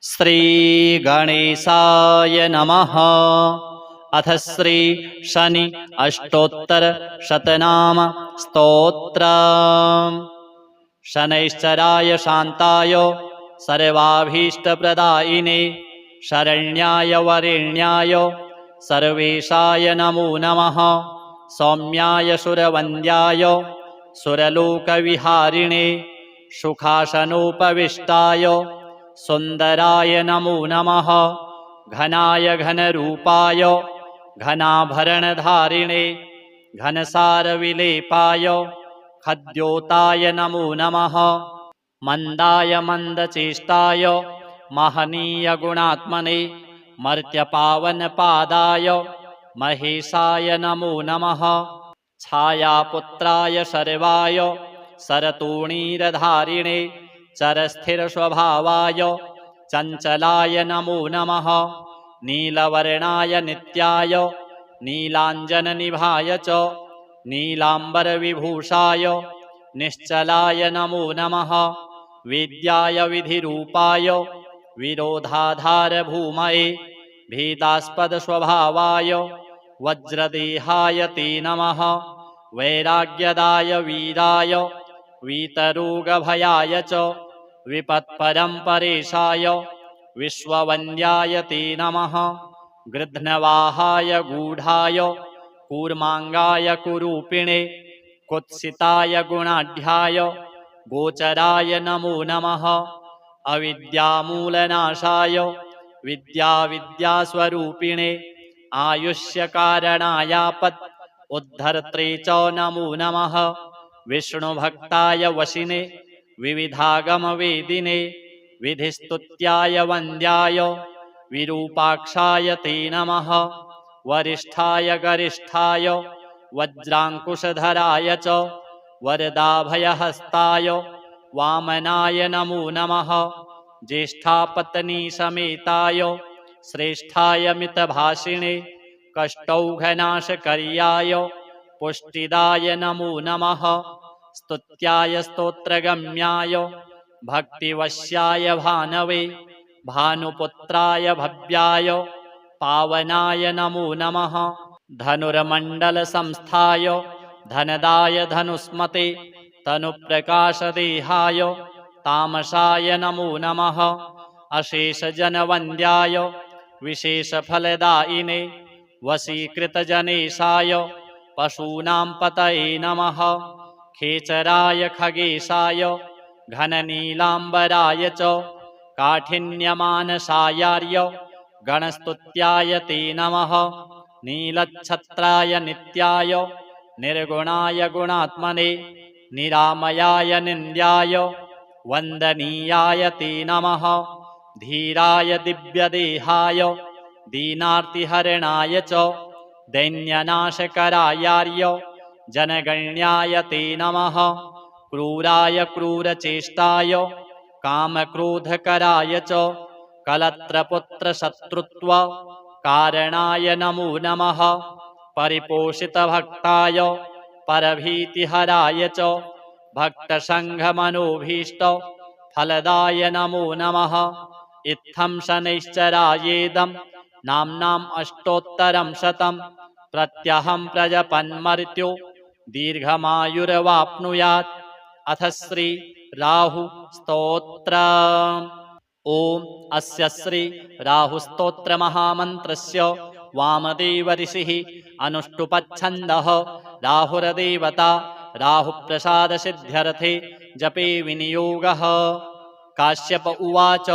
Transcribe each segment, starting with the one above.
श्री गणेशाय नमः। अथ श्री शनि अष्टोत्तर शतनाम स्तोत्र। शनैश्चराय शान्ताय सर्वाभीष्टप्रदायिने शरण्याय वरेण्याय सर्वेशाय नमो नमः। सौम्याय सुरवन्द्याय सुरलोकविहारिणे सुखासनोपविष्टाय सुन्दराय नमो नमः। घनाय घनरूपाय घनाभरणधारिणे घनसारविलेपाय खद्योताय नमो नमः। मन्दाय मन्दचेष्टाय महनीयगुणात्मने मर्त्यपावनपादाय महेशाय नमो नमः। छायापुत्राय सर्वाय सरतोणीरधारिणे चरस्थिरस्वभावाय चञ्चलाय नमो नमः। नीलवर्णाय नित्याय नीलाञ्जननिभाय च नीलाम्बरविभूषाय निश्चलाय नमो नमः। वेद्याय विधिरूपाय विरोधाधारभूमये भेदास्पदस्वभावाय वज्रदेहाय ते नमः। वैराग्यदाय वीराय वीतरोगभयाय च विपत्परम्परेशाय विश्ववन्द्याय ते नमः। गृध्नवाहाय गूढाय कूर्माङ्गाय कुरूपिणे कुत्सिताय गुणाढ्याय गोचराय नमो नमः। अविद्यामूलनाशाय विद्याविद्यास्वरूपिणे आयुष्यकारणायापत् उद्धर्त्रे च नमो नमः। विष्णुभक्ताय वशिने विविधागमवेदिने विधिस्तुत्याय वन्द्याय विरूपाक्षाय ते नमः। वरिष्ठाय गरिष्ठाय वज्राङ्कुशधराय च वरदाभयहस्ताय वामनाय नमो नमः। ज्येष्ठापत्नीसमेताय श्रेष्ठाय मितभाषिणे कष्टौघनाशकर्याय पुष्टिदाय नमो नमः। स्तुत्याय स्तोत्रगम्याय भक्तिवश्याय भानवे भानुपुत्राय भव्याय पावनाय नमो नमः। धनुर्मण्डलसंस्थाय धनदाय धनुष्मते तनुप्रकाशदेहाय तामसाय नमो नमः। अशेषजनवन्द्याय विशेषफलदायिने वशीकृतजनेशाय पशूनां पतये नमः। खेचराय खगेशाय घननीलाम्बराय च काठिन्यमानसायार्य गणस्तुत्याय ते नमः। नीलच्छत्राय नित्याय निर्गुणाय गुणात्मने निरामयाय निन्द्याय वन्दनीयाय ते नमः। धीराय दिव्यदेहाय दीनार्तिहरणाय च दैन्यनाशकरायार्य जनगण्याय ते नमः। क्रूराय क्रूरचेष्टाय कामक्रोधकराय च कलत्रपुत्रशत्रुत्व कारणाय नमो नमः। परिपोषितभक्ताय परभीतिहराय च भक्तसङ्घमनोभीष्ट फलदाय नमो नमः। इत्थं शनैश्चरायेदं नाम्नाम् अष्टोत्तरं शतं प्रत्यहं प्रजपन्मर्त्यो दीर्घमायुर्वाप्नुयात्। अथ श्री राहु स्तोत्र। ओम अस्य श्री राहुस्तोत्र महामन्त्रस्य वामदेव ऋषिः अनुष्टुपच्छन्दः राहुर्देवता राहुप्रसादसिद्ध्यर्थे जपे विनियोगः। काश्यप उवाच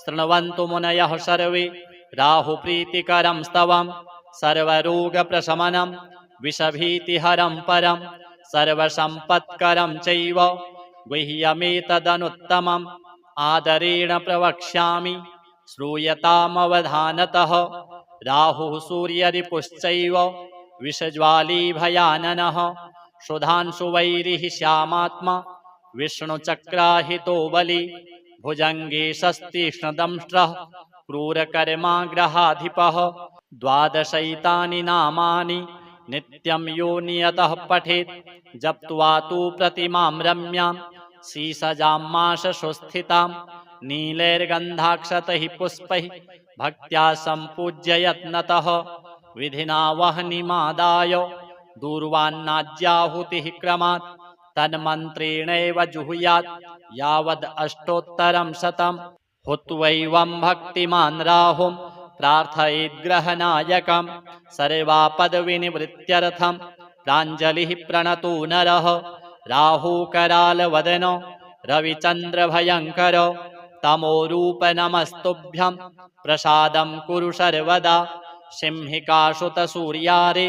शृण्वन्तु मुनयः सर्वे राहुप्रीतिकरं स्तवं सर्वरोगप्रशमनं विषभीतिहरं परं सर्वसम्पत्करं चैव गुह्यमेतदनुत्तमम् आदरेण प्रवक्ष्यामि श्रूयतामवधानतः। राहुः सूर्यरिपुश्चैव विषज्वाली भयाननः सुधांशुवैरिः श्यामात्मा विष्णुचक्राहितो बली भुजङ्गे शस्तीक्ष्णदंष्ट्रः क्रूरकर्माग्रहाधिपः। द्वादशैतानि नामानि नित्यं यो नियतः पठेत् जप्त्वा तु प्रतिमां रम्यां शीसजां माशसुस्थितां नीलैर्गन्धाक्षतैः पुष्पैः भक्त्या सम्पूज्य यत्नतः विधिना वह्निमादाय दूर्वान्नाज्याहुतिः क्रमात् तन्मन्त्रेणैव जुहुयात् यावद् अष्टोत्तरं शतम् हुत्वैवं भक्तिमान् राहुं प्रार्थयेद्ग्रहनायकं सर्वापदविनिवृत्त्यर्थं प्राञ्जलिः प्रणतो नरः राहुकरालवदनो रविचन्द्रभयङ्कर तमोरूप नमस्तुभ्यं प्रसादं कुरु सर्वदा सिंहिकासुतसूर्यारे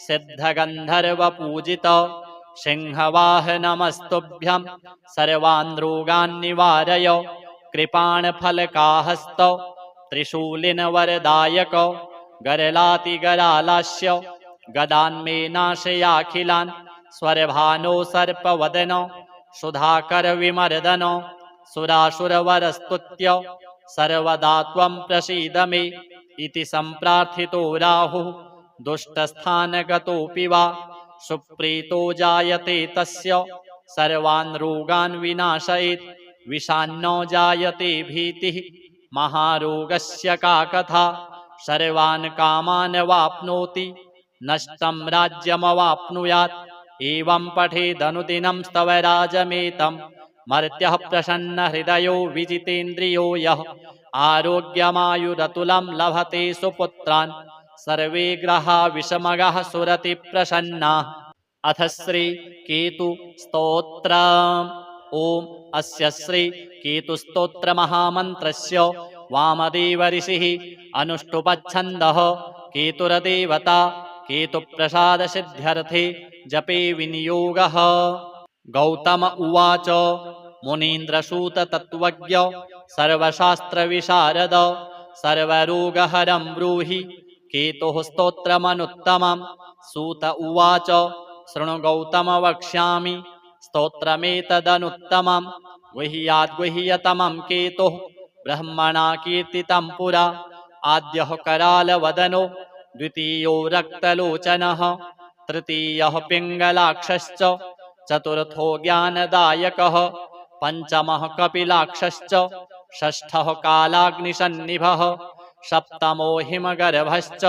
सिद्धगन्धर्वपूजित सिंहवाह नमस्तुभ्यं सर्वान् रोगान् निवारय कृपाणफलकाहस्त त्रिशूलिनवरदायक गरलातिगरालास्य गदान्मे नाशयाखिलान् स्वरभानो सर्पवदन सुधाकरविमर्दन सुरासुरवरस्तुत्य सर्वदा त्वं प्रसीद मे इति सम्प्रार्थितो राहुः दुष्टस्थानगतोऽपि वा सुप्रीतो जायते तस्य सर्वान् रोगान् विनाशयेत् विषान्नो जायते भीतिः महारोगस्य का कथा सर्वान् कामान् वाप्नोति नष्टं राज्यमवाप्नुयात् एवं पठेदनुदिनं स्तवराजमेतं मर्त्यः प्रसन्नहृदयो विजितेन्द्रियो यः आरोग्यमायुरतुलं लभते सुपुत्रान् सर्वे ग्रहा विषमगः सुरति प्रसन्नाः। अथ श्री केतु स्तोत्रम्। ओम अस्य श्री केतुस्तोत्र महामन्त्रस्य वामदेव ऋषिः अनुष्टुपच्छन्दः केतुरदेवता केतुप्रसाद सिद्ध्यर्थे जपे विनियोगः। गौतम उवाच मुनीन्द्रसूत तत्त्वज्ञ सर्वशास्त्रविशारद सर्वरोगहरं ब्रूहि केतुः स्तोत्रमनुत्तमं। सूत उवाच शृणु गौतम वक्ष्यामि स्तोत्रमेतदनुत्तमं गुह्याद्गुह्यतमं केतुः ब्रह्मणा कीर्तितं पुरा। आद्यः करालवदनो द्वितीयो रक्तलोचनः तृतीयः पिङ्गलाक्षश्च चतुर्थो ज्ञानदायकः पञ्चमः कपिलाक्षश्च षष्ठः कालाग्निसन्निभः सप्तमो हिमगर्भश्च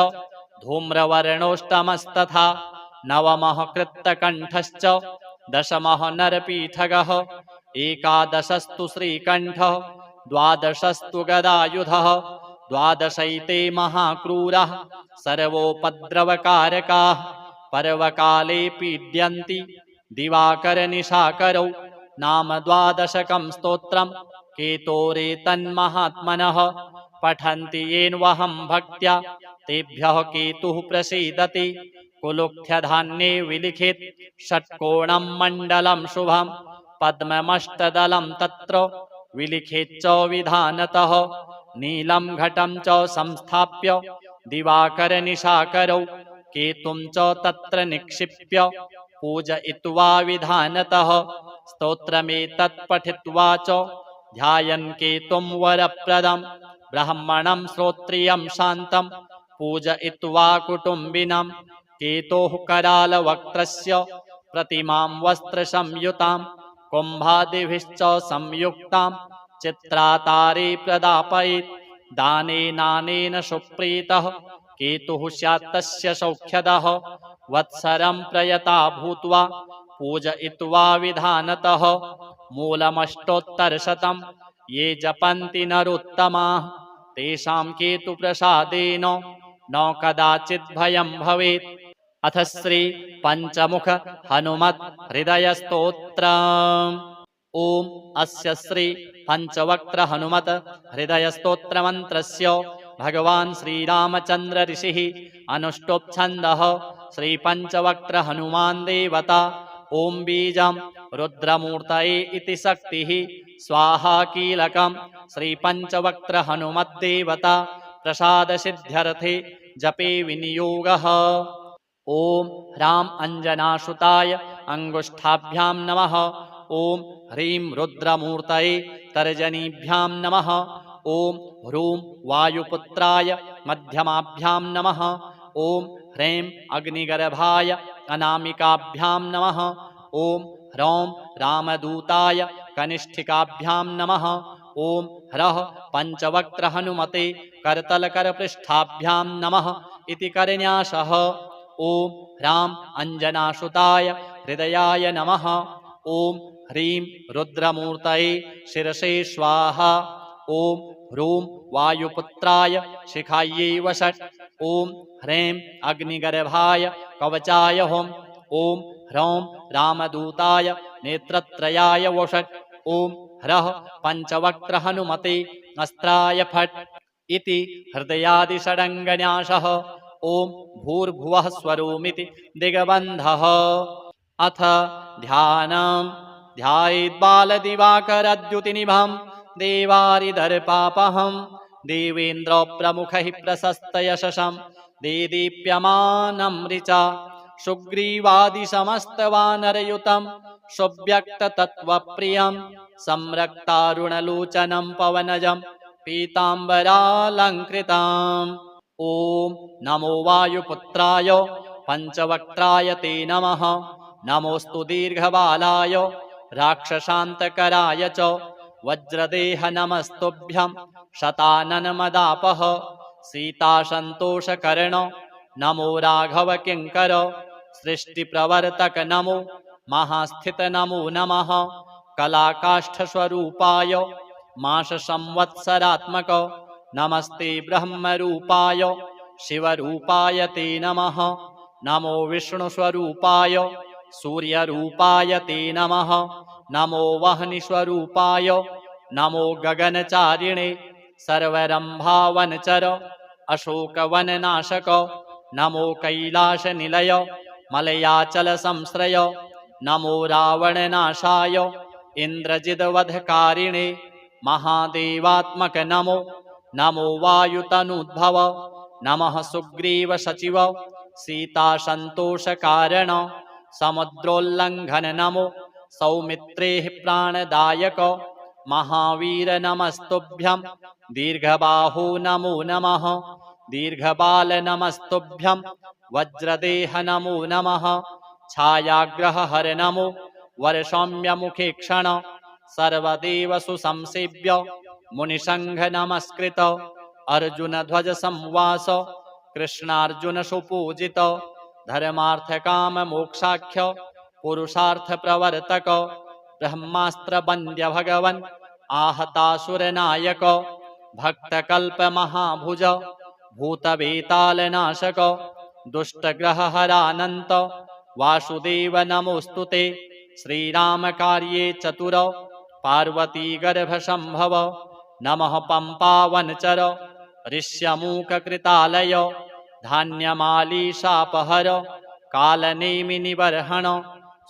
धूम्रवर्णोष्टमस्तथा नवमः कृत्तकण्ठश्च दशमः नरपीठगः एकादशस्तु श्रीकण्ठः द्वादशस्तु गदायुधः द्वादशैते महाक्रूरः सर्वोपद्रवकारकाः पर्वकाले पीड्यन्ति दिवाकरनिशाकरौ नाम द्वादशकं स्तोत्रं केतोरेतन्महात्मनः पठन्ति येन्वहं भक्त्या तेभ्यः केतुः प्रसीदति। कुलुख्यधान्ये विलिखित षट्कोणं मण्डलं शुभं पद्ममष्टदलं तत्र विलिखेच्च विधानतः नीलं घटं च संस्थाप्य दिवाकरनिशाकरौ केतुं च तत्र निक्षिप्य पूजयित्वा विधानतः स्तोत्रमेतत् पठित्वा च ध्यायन् केतुं वरप्रदं ब्राह्मणं श्रोत्रियं शान्तं पूजयित्वा कुटुम्बिनं केतोः करालवक्त्रस्य प्रतिमां वस्त्रसंयुतां कुम्भादिभिश्च संयुक्तां चित्रातारे प्रदापयेत् दानेनानेन सुप्रीतः केतुः स्यात् तस्य सौख्यदः वत्सरं प्रयता भूत्वा पूजयित्वा विधानतः मूलमष्टोत्तरशतं ये जपन्ति नरोत्तमाः तेषां केतुप्रसादेन न कदाचित् भयं भवेत्। अथ श्री पंचमुख हनुमत् हृदय स्तोत्रम्। ओम अस्य श्री पंचवक्त्र हनुमत हृदय स्तोत्र मंत्रस्य भगवान श्रीरामचंद्र ऋषिः अनुष्टुप् श्री पंचवक्त्र हनुमान देवता। ओम बीजं रुद्रमूर्तये इति शक्तिः स्वाहा कीलकं श्री पंचवक्त्र हनुमद्देवता प्रसाद सिद्ध्यर्थे जपे विनियोगः। ओम ह्रां अंजनासुताय अंगुष्ठाभ्यां नमः। ओम ह्रीं रुद्रमूर्तये तर्जनीभ्यां नमः। ओम ह्रूं वायुपुत्राय मध्यमाभ्यां नमः। ओम ह्रीं अग्निगर्भाय अनामिकाभ्यां नमः। ओम ह्रौं रामदूताय कनिष्ठिकाभ्यां नमः। ॐ ह्रः पञ्चवक्त्र हनुमते करतलकरपृष्ठाभ्यां नमः इति करन्यासः। ॐ ह्रां अञ्जनासुताय हृदयाय नमः। ॐ ह्रीं रुद्रमूर्तये शिरसे स्वाहा। ॐ ह्रूं वायुपुत्राय शिखायै वषट्। ॐ ह्रीं अग्निगर्भाय कवचाय हुं। ॐ ह्रौं रामदूताय नेत्रत्रयाय वषट्। ॐ ह्रः पञ्चवक्त्र हनुमते अस्त्राय फट् इति हृदयादिषडङ्गन्यासः। ॐ भूर्भुवः स्वरोमिति दिग्बन्धः। अथ ध्यानम्। ध्यायेद्बालदिवाकरद्युतिनिभं देवारिदर्पापहं देवेन्द्रप्रमुखैः प्रशस्तयशसं देदीप्यमानं ऋचा सुग्रीवादिसमस्तवानरयुतं सुव्यक्ततत्त्वप्रियं संरक्तारुणलोचनं पवनजं पीताम्बरालङ्कृताम्। ॐ नमो वायुपुत्राय पञ्चवक्त्राय ते नमः। नमोऽस्तु दीर्घबालाय राक्षसान्तकराय च वज्रदेह नमस्तुभ्यं शताननमदापः सीतासन्तोषकर्ण नमो राघव किङ्कर सृष्टिप्रवर्तक नमो महास्थित नमो नमः। कलाकाष्ठस्वरूपाय माससंवत्सरात्मक नमस्ते ब्रह्मरूपाय शिवरूपाय ते नमः। नमो विष्णुस्वरूपाय सूर्यरूपाय ते नमः। नमो वह्निस्वरूपाय नमो गगनचारिणे सर्वरम्भावनचर अशोकवननाशक नमो कैलासनिलय मलयाचलसंश्रय नमो रावणनाशाय इन्द्रजिद्वधकारिणे महादेवात्मक नमो। नमो वायुतनुद्भव नमः सुग्रीवसचिव सीतासन्तोषकारण समुद्रोल्लङ्घन नमो। सौमित्रेः प्राणदायक महावीर नमस्तुभ्यं दीर्घबाहो नमो नमः। दीर्घबाल नमस्तुभ्यं वज्रदेह नमो नमः। छायाग्रहहर नमो वरसौम्यमुखे क्षण सर्वदेव सुसंसेव्य मुनिसङ्घ नमस्कृत अर्जुनध्वज संवास कृष्णार्जुन सुपूजित धर्मार्थकाममोक्षाख्य पुरुषार्थप्रवर्तक ब्रह्मास्त्रवन्द्य भगवन् आहतासुरनायक भक्तकल्पमहाभुज भूतवेतालनाशक दुष्टग्रहहरानन्त वासुदेव नमोऽस्तुते। श्रीरामकार्ये चतुर पार्वतीगर्भसम्भव नमः पम्पावनचर ऋष्यमूककृतालय धान्यमालीशापहर कालनेमिनिबर्हण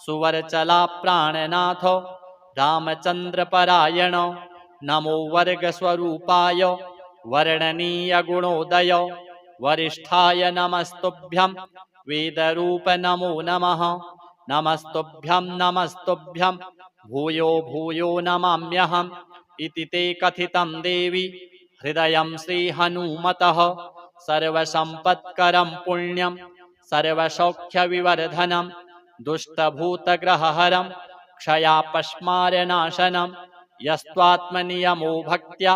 सुवरचलाप्राणनाथ रामचन्द्रपरायण नमो वर्गस्वरूपाय वर्णनीयगुणोदय वरिष्ठाय नमस्तुभ्यं वेदरूप नमो नमः। नमस्तुभ्यं नमस्तुभ्यं भूयो भूयो नमाम्यहम् इति ते कथितं देवि हृदयं श्रीहनुमतः। सर्वसम्पत्करं पुण्यं सर्वसौख्यविवर्धनं दुष्टभूतग्रहहरं क्षयापस्मारनाशनं यस्त्वात्मनियमो भक्त्या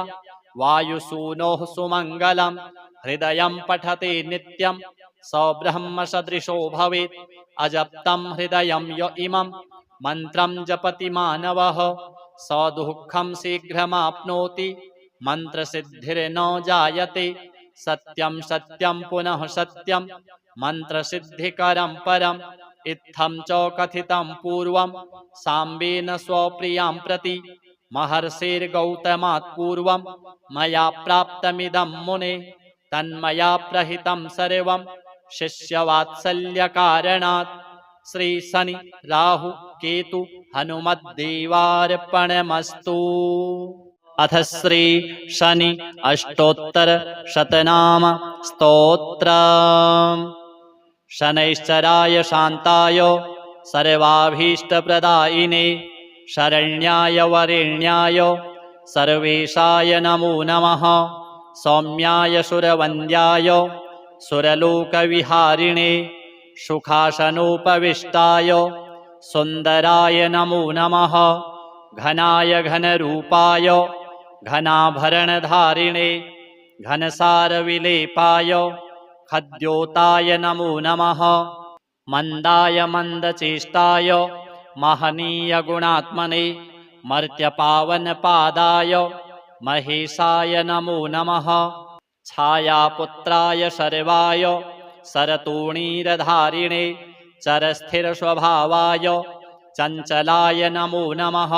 वायुसूनोः सुमङ्गलं हृदयं पठते नित्यं स ब्रह्मसदृशो भवेत्। अजप्तं हृदयं य इमं मन्त्रं जपति मानवः स दुःखं शीघ्रमाप्नोति मन्त्रसिद्धिर्न जायते। सत्यं सत्यं पुनः सत्यं मन्त्रसिद्धिकरं परम् इत्थं च कथितं पूर्वं साम्बेन स्वप्रियां प्रति महर्षिर्गौतमात् पूर्वं मया प्राप्तमिदं मुने तन्मया प्रहितं सर्वं शिष्यवात्सल्यकारणात्। श्री शनि राहु केतु हनुमद्देवार्पणमस्तु। अथ श्री शनि अष्टोत्तर शतनाम स्तोत्रम्। शनैश्चराय शान्ताय सर्वाभीष्टप्रदायिने शरण्याय वरेण्याय सर्वेशाय नमो नमः। सौम्याय सुरवन्द्याय सुरलोकविहारिणे सुखासनोपविष्टाय सुन्दराय नमो नमः। घनाय घनरूपाय घनाभरणधारिणे घनसारविलेपाय खद्योताय नमो नमः। मन्दाय मन्दचेष्टाय महनीयगुणात्मने मर्त्यपावनपादाय महेशाय नमो नमः। छायापुत्राय शर्वाय शरतोणीरधारिणे चरस्थिरस्वभावाय चञ्चलाय नमो नमः।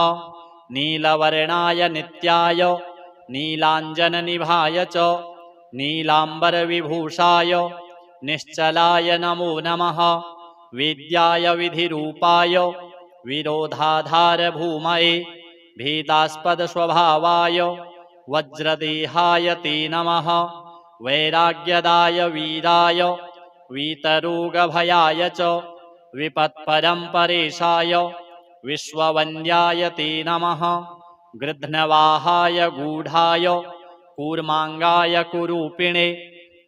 नीलवर्णाय नित्याय नीलाञ्जननिभाय च नीलाम्बरविभूषाय निश्चलाय नमो नमः। विद्याय विधिरूपाय विरोधाधारभूमये भेदास्पदस्वभावाय वज्रदेहाय ते नमः। वैराग्यदाय वीराय वीतरोगभयाय च विपत्परम्परेशाय विश्ववन्द्याय ते नमः। गृध्नवाहाय गूढाय कूर्माङ्गाय कुरूपिणे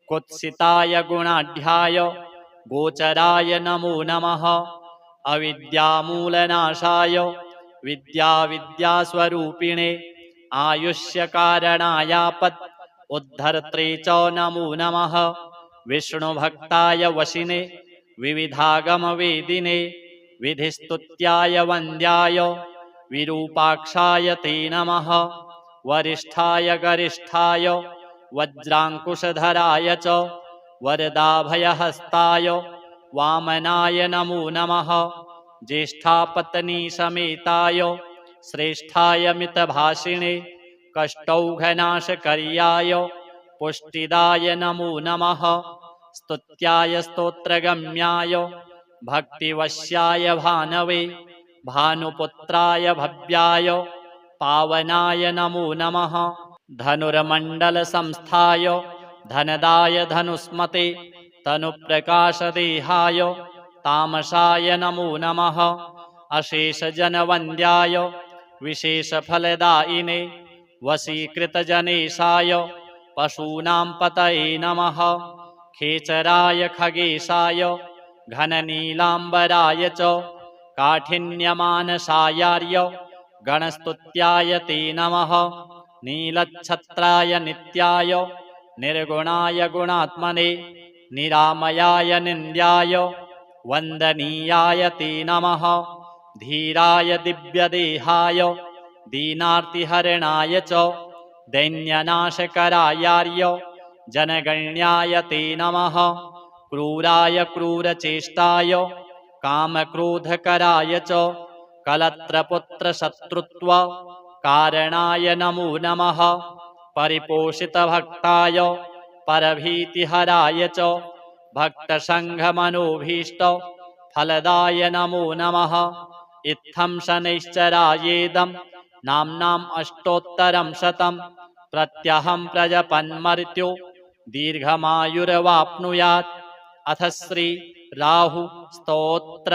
कुत्सिताय गुणाढ्याय गोचराय नमो नमः। अविद्यामूलनाशाय विद्यास्वरूपिणे आयुष्यकारणायापत् उद्धर्त्रे च नमो नमः। विष्णुभक्ताय वशिने विविधागमवेदिने विधिस्तुत्याय वन्द्याय विरूपाक्षाय ते नमः। वरिष्ठाय गरिष्ठाय वज्राङ्कुशधराय च वरदाभयहस्ताय वामनाय नमो नमः। ज्येष्ठापत्नीसमेताय श्रेष्ठाय मितभाषिणे कष्टौघनाशकर्याय पुष्टिदाय नमो नमः। स्तुत्याय स्तोत्रगम्याय भक्तिवश्याय भानवे भानुपुत्राय भव्याय पावनाय नमो नमः। धनुर्मण्डलसंस्थाय धनदाय धनुष्मते तनुप्रकाशदेहाय तामसाय नमो नमः। अशेषजनवन्द्याय विशेषफलदायिने वशीकृतजनेशाय पशूनां पतये नमः। खेचराय खगेशाय घननीलाम्बराय च काठिन्यमानसायार्य गणस्तुत्याय ते नमः। नीलच्छत्राय नित्याय निर्गुणाय गुणात्मने निरामयाय निन्द्याय वन्दनीयाय ते नमः। धीराय दिव्यदेहाय दीनार्तिहरणाय च दैन्यनाशकरायार्य जनगण्याय ते नमः। क्रूराय क्रूरचेष्टाय कामक्रोधकराय च कलत्रपुत्रशत्रुत्व कारणाय नमो नमः। परिपोषितभक्ताय परभीतिहराय च भक्तसङ्घमनोभीष्ट फलदाय नमो नमः। इत्थं शनैश्चरायेदं नाम्नाम् अष्टोत्तरं शतं प्रत्यहं प्रजपन्मर्त्यो दीर्घमायुर्वाप्नुयात्। अथ श्री राहु स्तोत्र।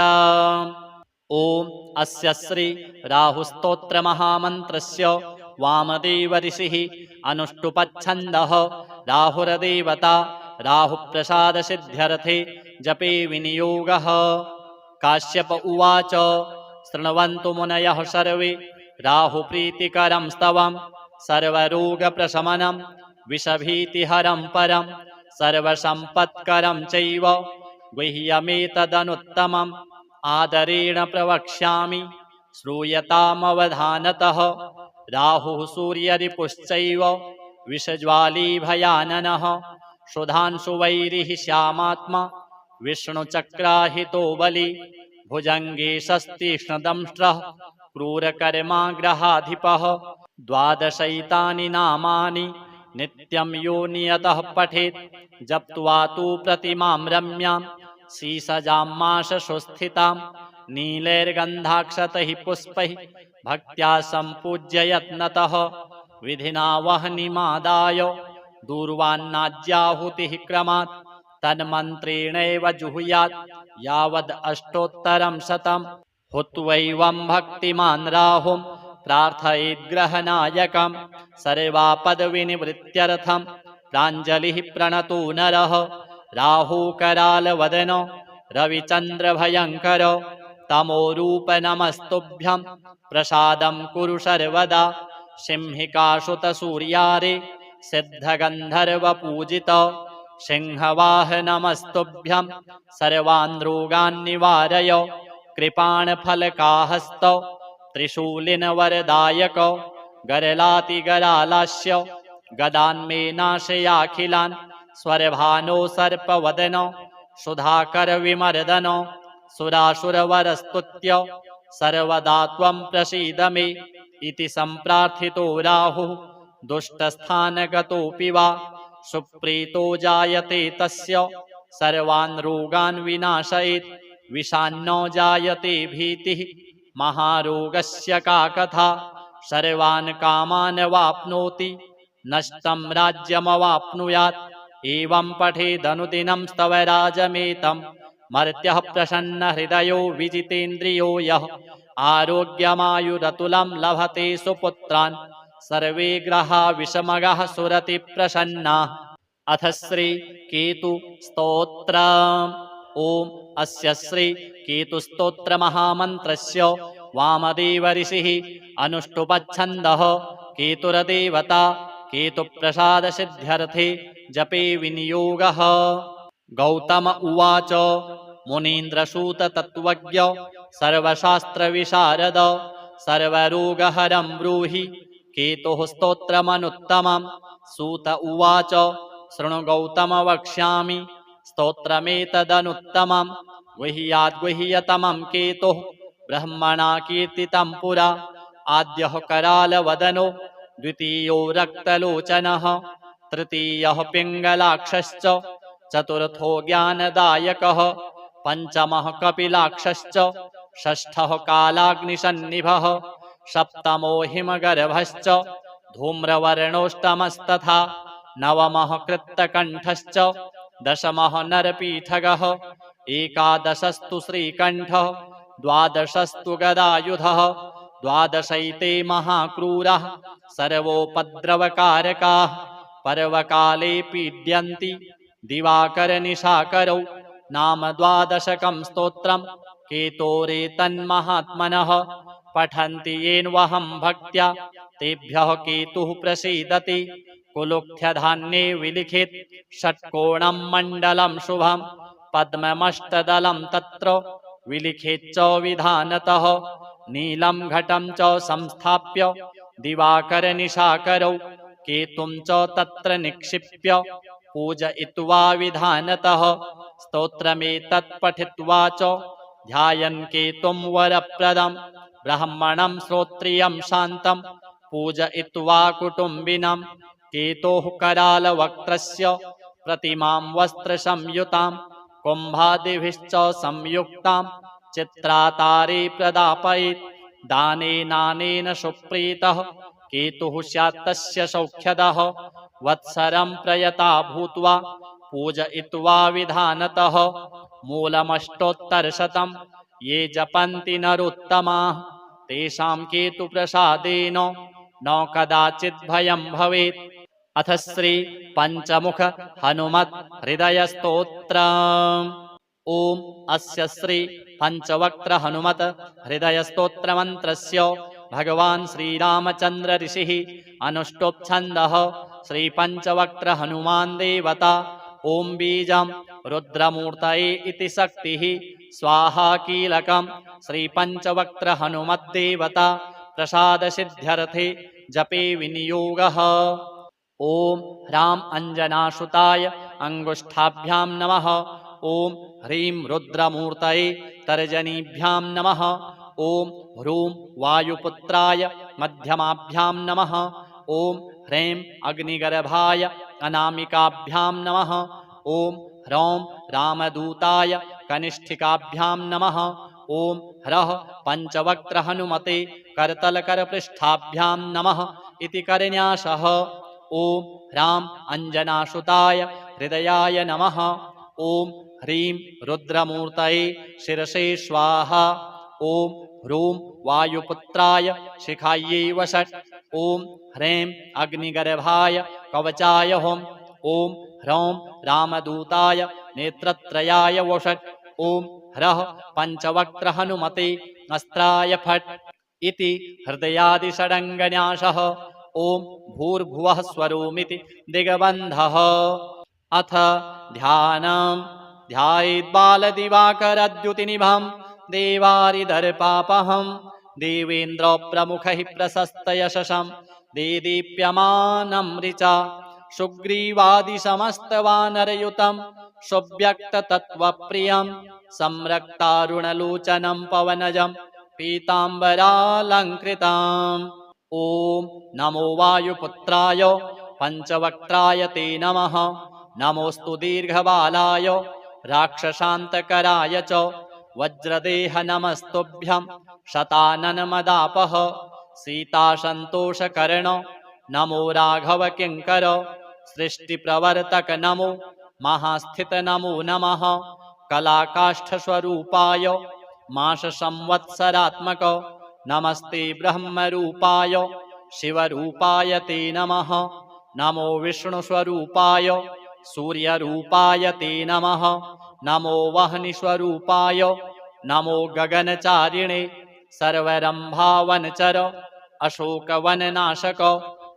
ओम अस्य श्री राहुस्तोत्र महामन्त्रस्य वामदेव ऋषिः अनुष्टुपच्छन्दः राहुर्देवता राहुप्रसादसिद्ध्यर्थे जपे विनियोगः। काश्यप उवाच शृण्वन्तु मुनयः सर्वे राहुप्रीतिकरं स्तवं सर्वरोगप्रशमनं विषभीतिहरं परं सर्वसम्पत्करं चैव गुह्यमेतदनुत्तमम् आदरेण प्रवक्ष्यामि श्रूयतामवधानतः। राहुः सूर्यरिपुश्चैव विषज्वाली भयाननः सुधांशुवैरिः श्यामात्मा विष्णुचक्राहितो बली भुजङ्गे षस्तीक्ष्णदंष्ट्रः क्रूरकर्माग्रहाधिपः। द्वादशैतानि नामानि नित्यं यो नियतः पठेत् जप्त्वा तु प्रतिमां रम्यां शीसजामाशसुस्थितां नीलैर्गन्धाक्षतैः पुष्पैः भक्त्या सम्पूज्य यत्नतः विधिना वह्निमादाय दूर्वान्नाज्याहुतिः क्रमात् तन्मन्त्रेणैव जुहुयात् यावद् अष्टोत्तरं शतं। हुत्वैवं भक्तिमान् राहुं प्रार्थयेद्ग्रहनायकं सर्वापदविनिवृत्त्यर्थं प्राञ्जलिः प्रणतो नरः। राहुकरालवदनो रविचन्द्रभयङ्कर तमोरूप नमस्तुभ्यं प्रसादं कुरु सर्वदा सिंहिकासुत सूर्यारे सिद्धगन्धर्वपूजित सिंहवाहनमस्तुभ्यं सर्वान् रोगान् निवारय कृपाणफलकाहस्त त्रिशूलिनवरदायक गरलातिगरालास्य गदान्मे नाशयाखिलान् स्वरभानो सर्पवदन सुधाकर विमर्दन सुरासुरवरस्तुत्य सर्वदा त्वं प्रसीद मे इति सम्प्रार्थितो राहुः दुष्टस्थानगतोऽपि वा सुप्रीतो जायते तस्य सर्वान् रोगान् विनाशयेत् विषान्नो जायते भीतिः महारोगस्य का कथा सर्वान् कामान् वाप्नोति नष्टं राज्यमवाप्नुयात् एवं पठेदनुदिनं स्तव राजमेतं मर्त्यः प्रसन्नहृदयो विजितेन्द्रियो यः आरोग्यमायुरतुलं लभते सुपुत्रान् सर्वे ग्रहा विषमगः सुरति प्रसन्नाः। अथ श्री केतु स्तोत्र। ओम अस्य श्री केतु स्तोत्र महामन्त्रस्य वामदेव ऋषिः अनुष्टुपच्छन्दः केतुरदेवता केतुप्रसाद सिद्ध्यर्थे जपे विनियोगः। गौतम उवाच मुनीन्द्रसूत तत्त्वज्ञ सर्वशास्त्रविशारद सर्वरोगहरं ब्रूहि केतुः स्तोत्रमनुत्तमं। सूत उवाच शृणु गौतम वक्ष्यामि स्तोत्रमेतदनुत्तमं गुह्याद्गुह्यतमं केतुः ब्रह्मणा कीर्तितं पुरा। आद्यः करालवदनो द्वितीयो रक्तलोचनः तृतीयः पिङ्गलाक्षश्च चतुर्थो ज्ञानदायकः पञ्चमः कपिलाक्षश्च षष्ठः कालाग्निसन्निभः सप्तमो हिमगर्भश्च धूम्रवर्णोष्टमस्तथा नवमः कृत्तकण्ठश्च दशमः नरपीठगः एकादशस्तु श्रीकण्ठः द्वादशस्तु गदायुधः द्वादशैते महाक्रूरः सर्वोपद्रवकारकाः पर्वकाले पीड्यन्ति दिवाकरनिशाकरौ। नाम द्वादशकं स्तोत्रं केतोरेतन्महात्मनः पठन्ति येन्वहं भक्त्या तेभ्यः केतुः प्रसीदति। कुलुक्थ्यधान्ये विलिखित षट्कोणं मण्डलं शुभं पद्ममष्टदलं तत्र विलिखिच्च विधानतः नीलं घटं च संस्थाप्य दिवाकरनिशाकरौ केतुं च तत्र निक्षिप्य पूजयित्वा विधानतः स्तोत्रमेतत् पठित्वा च ध्यायन् केतुं वरप्रदं ब्राह्मणं श्रोत्रियं शान्तं पूजयित्वा कुटुम्बिनं केतोः करालवक्त्रस्य प्रतिमां वस्त्रसंयुतां कुम्भादिभिश्च संयुक्तां चित्रातारे प्रदापयेत्। दानेनानेन सुप्रीतः केतुः स्यात् तस्य सौख्यदः वत्सरं प्रयता भूत्वा पूजयित्वा विधानतः मूलमष्टोत्तरशतं ये जपन्ति नरोत्तमाः तेषां केतुप्रसादेन न कदाचित् भयं भवेत्। अथ श्री पंचमुख हनुमत् हृदय स्तोत्र। ओम अस्य श्री पंचवक्त्र हनुमत हृदय स्तोत्र मंत्रस्य भगवान श्रीरामचंद्र ऋषिः अनुष्टुप् छन्दः श्री पंचवक्त्र हनुमान देवता। ओम बीजं रुद्रमूर्तये इति शक्तिः स्वाहा कीलकं श्री पंचवक्त्र हनुमद्देवता प्रसाद सिद्ध्यर्थे जपे विनियोगः। ओम ह्रां अंजनासुताय अंगुष्ठाभ्यां नमः। ओम ह्रीं रुद्रमूर्तये तर्जनीभ्यां नमः। ओम ह्रूं वायुपुत्राय मध्यमाभ्यां नमः। ओम ह्रीं अग्निगर्भाय अनामिकाभ्यां नमः। ओम ह्रौं रामदूताय कनिष्ठिकाभ्यां नमः। ओम ह्रः पंचवक्त्र हनुमते करतलकरपृष्ठाभ्यां नमः इति करन्यासः। ओम ह्रां अंजनासुताय हृदयाय नमः। ओम ह्रीं रुद्रमूर्तये शिरसे स्वाहा। ओम ह्रूं वायुपुत्राय शिखायै वषट्। ओम ह्रीं अग्निगर्भाय कवचाय हुं। ओम ह्रौं रामदूताय नेत्रत्रयाय वषट्। ओम ह्रः पंचवक्त्र हनुमते अस्त्राय फट्। इति हृदयादिषडङ्गन्यासः। ॐ भूर्भुवः स्वरोमिति दिग्बन्धः। अथ ध्यानम्। ध्यायेद्बालदिवाकरद्युतिनिभं देवारिदर्पापहम् देवेन्द्रप्रमुखैः प्रशस्तयशसं देदीप्यमानं ऋचा सुग्रीवादिसमस्तवानरयुतं सुव्यक्ततत्त्वप्रियं संरक्तारुणलोचनं पवनजं पीताम्बरालङ्कृताम्। ॐ नमो वायुपुत्राय पञ्चवक्त्राय ते नमः। नमोऽस्तु दीर्घबालाय राक्षसान्तकराय च वज्रदेह नमस्तुभ्यं शताननमदापः सीतासन्तोषकर्ण नमो राघव किङ्कर सृष्टिप्रवर्तक नमो महास्थित नमो नमः। कलाकाष्ठस्वरूपाय माससंवत्सरात्मक नमस्ते ब्रह्मरूपाय शिवरूपाय ते नमः। नमो विष्णुस्वरूपाय सूर्यरूपाय ते नमः। नमो वह्निस्वरूपाय नमो गगनचारिणे सर्वरम्भावनचर अशोकवननाशक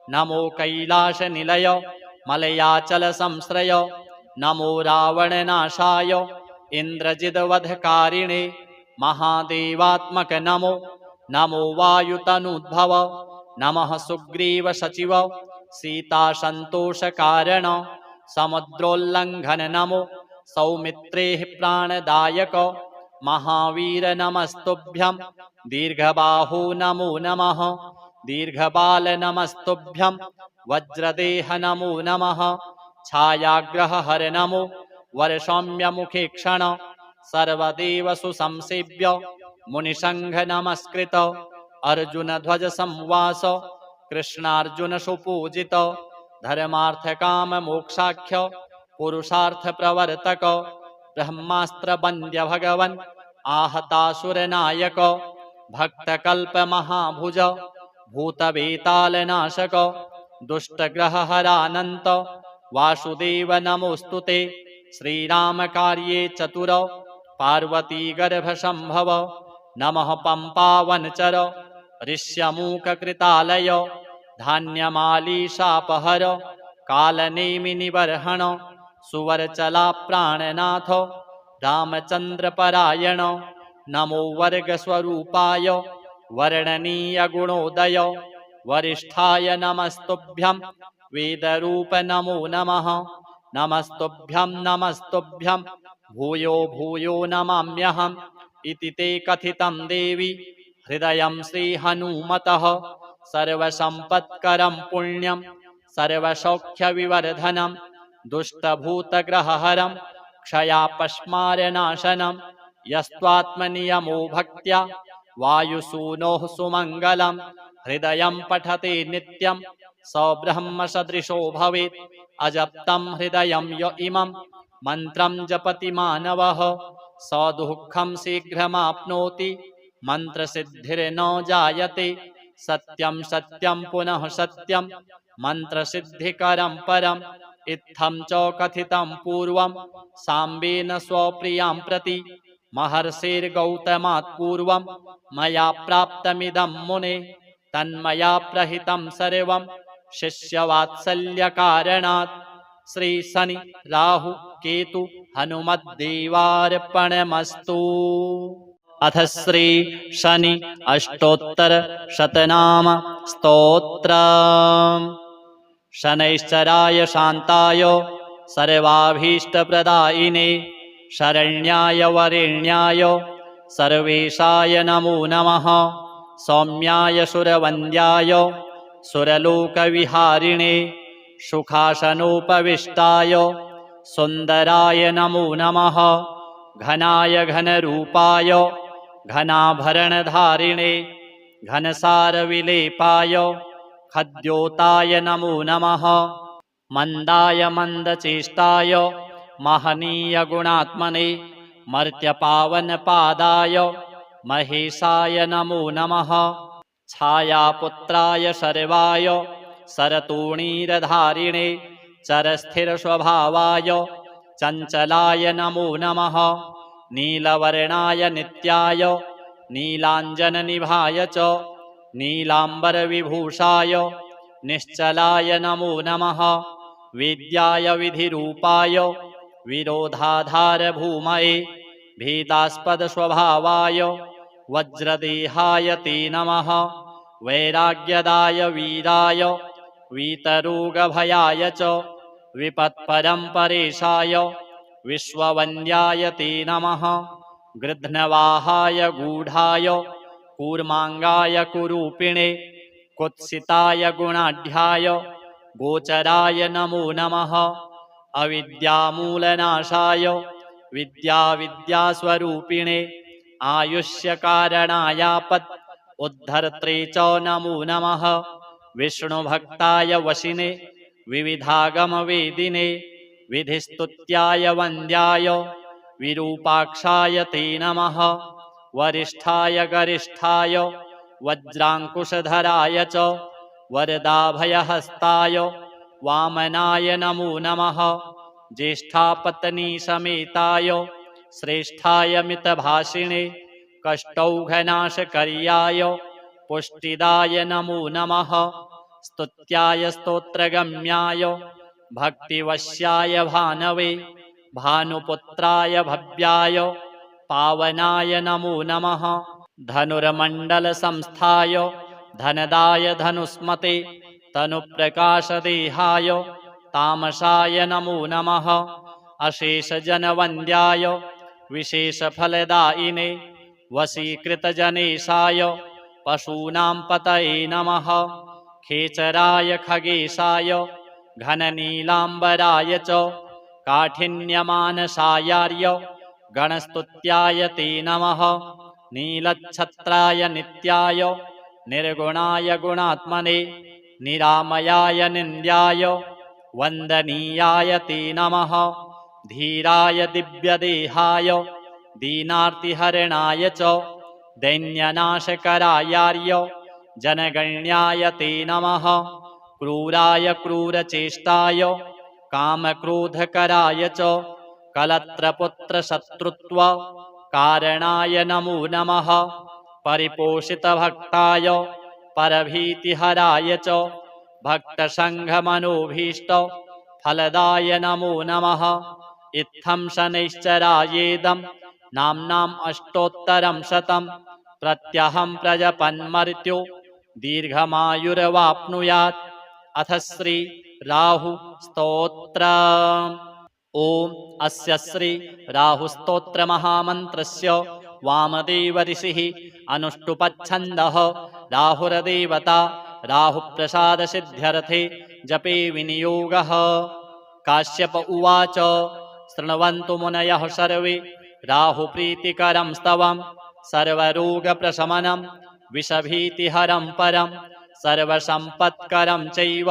नमो कैलासनिलय मलयाचलसंश्रय नमो रावणनाशाय इन्द्रजिद्वधकारिणे महादेवात्मक नमो। नमो वायुतनुद्भव नमः सुग्रीवसचिव सीतासन्तोषकारण समुद्रोल्लङ्घन नमो। सौमित्रेः प्राणदायक महावीर नमस्तुभ्यं दीर्घबाहो नमो नमः। दीर्घबाल नमस्तुभ्यं वज्रदेह नमो नमः। छायाग्रहहर नमो वरसौम्यमुखेक्षण सर्वदेव सुसंसेव्य मुनिसंघ नमस्कृत अर्जुनध्वज संवास कृष्णार्जुन सुपूजित धर्मार्थकाम मोक्षाख्य पुरुषार्थ प्रवर्तक ब्रह्मास्त्र वन्द्य भगवन् आहतासुरनायक भक्तकल्प महाभुज भूतवेतालनाशक दुष्टग्रहहरानन्त वासुदेव नमोस्तुते। श्रीरामकार्ये चतुर पार्वती गर्भसंभव नमः पंपावनचर ऋष्यमूककृतालय धान्यमालीशापहर कालनेमिनिबर्हण सुवरचला प्राणनाथ रामचन्द्रपरायण नमो वर्गस्वरूपाय वर्णनीयगुणोदय वरिष्ठाय नमस्तुभ्यं वेदरूप नमो नमः। नमस्तुभ्यं नमस्तुभ्यं भूयो भूयो नमाम्यहम् इति ते कथितं देवी हृदयं श्रीहनुमतः। सर्वसम्पत्करं पुण्यं सर्वसौख्यविवर्धनं दुष्टभूतग्रहहरं क्षयापस्मारनाशनं यस्त्वात्मनियमो भक्त्या वायुसूनोः सुमङ्गलं हृदयं पठते नित्यं स ब्रह्मसदृशो भवेत्। अजप्तं हृदयं य इमं मन्त्रं जपति मानवः स दुःखं शीघ्रमाप्नोति मन्त्रसिद्धिर्न जायते। सत्यं सत्यं पुनः सत्यं मन्त्रसिद्धिकरं परम् इत्थं च कथितं पूर्वं साम्बेन स्वप्रियां प्रति महर्षिर्गौतमात् पूर्वं मया प्राप्तमिदं मुने तन्मया प्रहितं सर्वं शिष्यवात्सल्यकारणात्। श्री शनि राहु केतु हनुमद्देवार्पणमस्तु। अथ श्री शनि अष्टोत्तर शतनाम स्तोत्रम्। शनैश्चराय शान्ताय सर्वाभीष्टप्रदायिने शरण्याय वरेण्याय सर्वेशाय नमो नमः। सौम्याय सुरवन्द्याय सुरलोकविहारिणे सुखासनोपविष्टाय सुन्दराय नमो नमः। घनाय घनरूपाय घनाभरणधारिणे घनसारविलेपाय खद्योताय नमो नमः। मन्दाय मन्दचेष्टाय महनीयगुणात्मने मर्त्यपावनपादाय महेशाय नमो नमः। छायापुत्राय सर्वाय सरतोणीरधारिणे चरस्थिरस्वभावाय चञ्चलाय नमो नमः। नीलवर्णाय नित्याय नीलाञ्जननिभाय च नीलाम्बरविभूषाय निश्चलाय नमो नमः। वेद्याय विधिरूपाय विरोधाधारभूमये भीतास्पदस्वभावाय वज्रदेहाय ते नमः। वैराग्यदाय वीराय वीतरोगभयाय च विपत्परम्परेशाय विश्ववन्द्याय ते नमः। गृध्नवाहाय गूढाय कूर्माङ्गाय कुरूपिणे कुत्सिताय गुणाढ्याय गोचराय नमो नमः। अविद्यामूलनाशाय विद्यास्वरूपिणे आयुष्यकारणायापत् उद्धर्त्रे च नमो नमः। विष्णुभक्ताय वशिने विविधागमवेदिने विधिस्तुत्याय वन्द्याय विरूपाक्षाय ते नमः। वरिष्ठाय गरिष्ठाय वज्राङ्कुशधराय च वरदाभयहस्ताय वामनाय नमो नमः। ज्येष्ठापत्नीसमेताय श्रेष्ठाय मितभाषिणे कष्टौघनाशकर्याय पुष्टिदाय नमो नमः। स्तुत्याय स्तोत्रगम्याय भक्तिवश्याय भानवे भानुपुत्राय भव्याय पावनाय नमो नमः। धनुर्मण्डलसंस्थाय धनदाय धनुष्मते तनुप्रकाशदेहाय तामसाय नमो नमः। अशेषजनवन्द्याय विशेषफलदायिने वशीकृतजनेशाय पशूनां पतये नमः। खेचराय खगेशाय घननीलाम्बराय च काठिन्यमानसायार्य गणस्तुत्याय ते नमः। नीलच्छत्राय नित्याय निर्गुणाय गुणात्मने निरामयाय निन्द्याय वन्दनीयाय ते नमः। धीराय दिव्यदेहाय दीनार्तिहरणाय च दैन्यनाशकरायार्य जनगण्याय ते नमः। क्रूराय क्रूरचेष्टाय कामक्रोधकराय च कलत्रपुत्रशत्रुत्व कारणाय नमो नमः। परिपोषितभक्ताय परभीतिहराय च भक्तसङ्घमनोभीष्ट फलदाय नमो नमः। इत्थं शनैश्चरायेदं नाम्नाम् अष्टोत्तरं शतं प्रत्यहं प्रजपन्मर्त्यो दीर्घमायुर्वाप्नुयात्। अथ श्री राहु स्तोत्र। ओम अस्य श्री राहुस्तोत्र महामन्त्रस्य वामदेव ऋषिः अनुष्टुपच्छन्दः राहुर्देवता राहुप्रसादसिद्ध्यर्थे जपे विनियोगः। काश्यप उवाच शृण्वन्तु मुनयः सर्वे राहुप्रीतिकरं स्तवं सर्वरोगप्रशमनं विषभीतिहरं परं सर्वसम्पत्करं चैव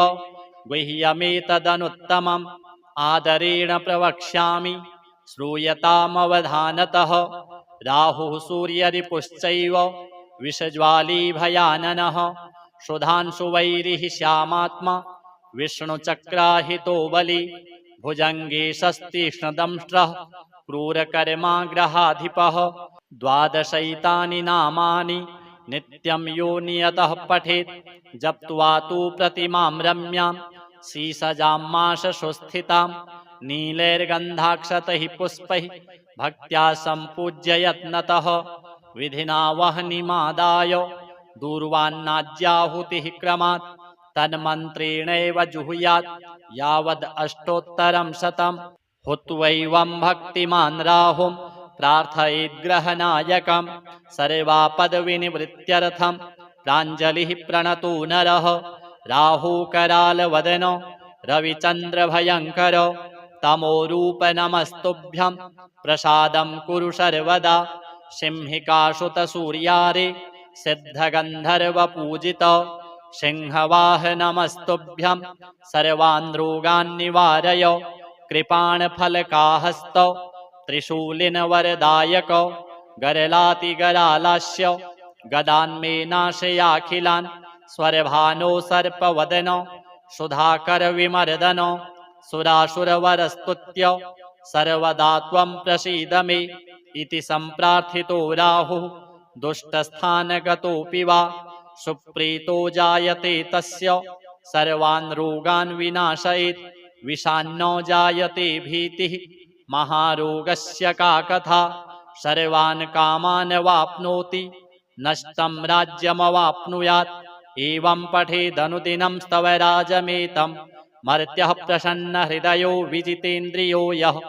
गुह्यमेतदनुत्तमम् आदरेण प्रवक्ष्यामि श्रूयतामवधानतः। राहुः सूर्यरिपुश्चैव विषज्वालीभयाननः सुधांशुवैरिः श्यामात्मा विष्णुचक्राहितो बली भुजङ्गे षस्तीक्ष्णदंष्ट्रः क्रूरकर्माग्रहाधिपः। द्वादशैतानि नामानि नित्यं यो नियतः पठेत् जप्त्वा तु प्रतिमां रम्यां शीसजामाशसुस्थितां नीलैर्गन्धाक्षतैः पुष्पैः भक्त्या सम्पूज्य यत्नतः विधिना वह्निमादाय दूर्वान्नाज्याहुतिः क्रमात् तन्मन्त्रेणैव जुहुयात् यावद् अष्टोत्तरं शतं। हुत्वैवं भक्तिमान् राहुं प्रार्थयेद्ग्रहनायकं सर्वापदविनिवृत्त्यर्थं प्राञ्जलिः प्रणतो नरः। राहुकरालवदन रविचन्द्रभयङ्कर तमोरूप नमस्तुभ्यं प्रसादं कुरु सर्वदा। सिंहिकासुतसूर्यारे सिद्धगन्धर्वपूजित सिंहवाह नमस्तुभ्यं सर्वान् रोगान् निवारय। कृपाणफलकाहस्त त्रिशूलिनवरदायक गरलातिगरालास्य गदान्मे नाशयाखिलान् स्वरभानो सर्पवदन सुधाकरविमर्दन सुरासुरवरस्तुत्य सर्वदा त्वं प्रसीद मे इति सम्प्रार्थितो राहुः दुष्टस्थानगतोऽपि वा सुप्रीतो जायते तस्य सर्वान् रोगान् विनाशयेत् विषान्नो जायते भीतिः महारोगस्य का कथा सर्वान् कामान् वाप्नोति नष्टं राज्यमवाप्नुयात् एवं पठेदनुदिनं स्तवराजमेतं मर्त्यः प्रसन्नहृदयो विजितेन्द्रियो यः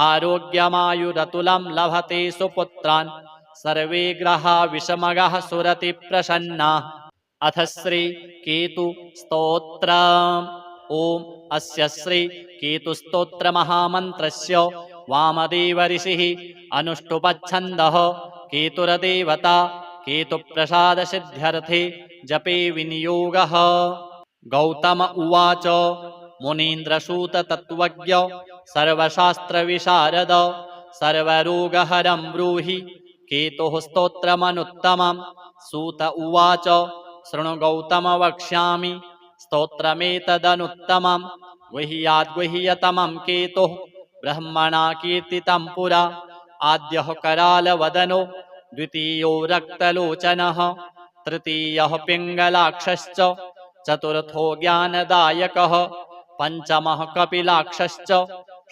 आरोग्यमायुरतुलं लभते सुपुत्रान् सर्वे ग्रहा विषमगः सुरति प्रसन्नाः। अथ श्री केतु स्तोत्र। ओम अस्य श्री केतु स्तोत्र महामन्त्रस्य वामदेव ऋषिः अनुष्टुपच्छन्दः केतुरदेवता केतुप्रसाद सिद्ध्यर्थे जपे विनियोगः। गौतम उवाच मुनीन्द्रसूत तत्त्वज्ञ सर्वशास्त्रविशारद सर्वरोगहरं ब्रूहि केतुः स्तोत्रमनुत्तमं। सूत उवाच शृणु गौतम वक्ष्यामि स्तोत्रमेतदनुत्तमं गुह्याद्गुह्यतमं केतुः ब्रह्मणा कीर्तितं पुरा। आद्यः करालवदनो द्वितीयो रक्तलोचनः तृतीयः पिङ्गलाक्षश्च चतुर्थो ज्ञानदायकः पञ्चमः कपिलाक्षश्च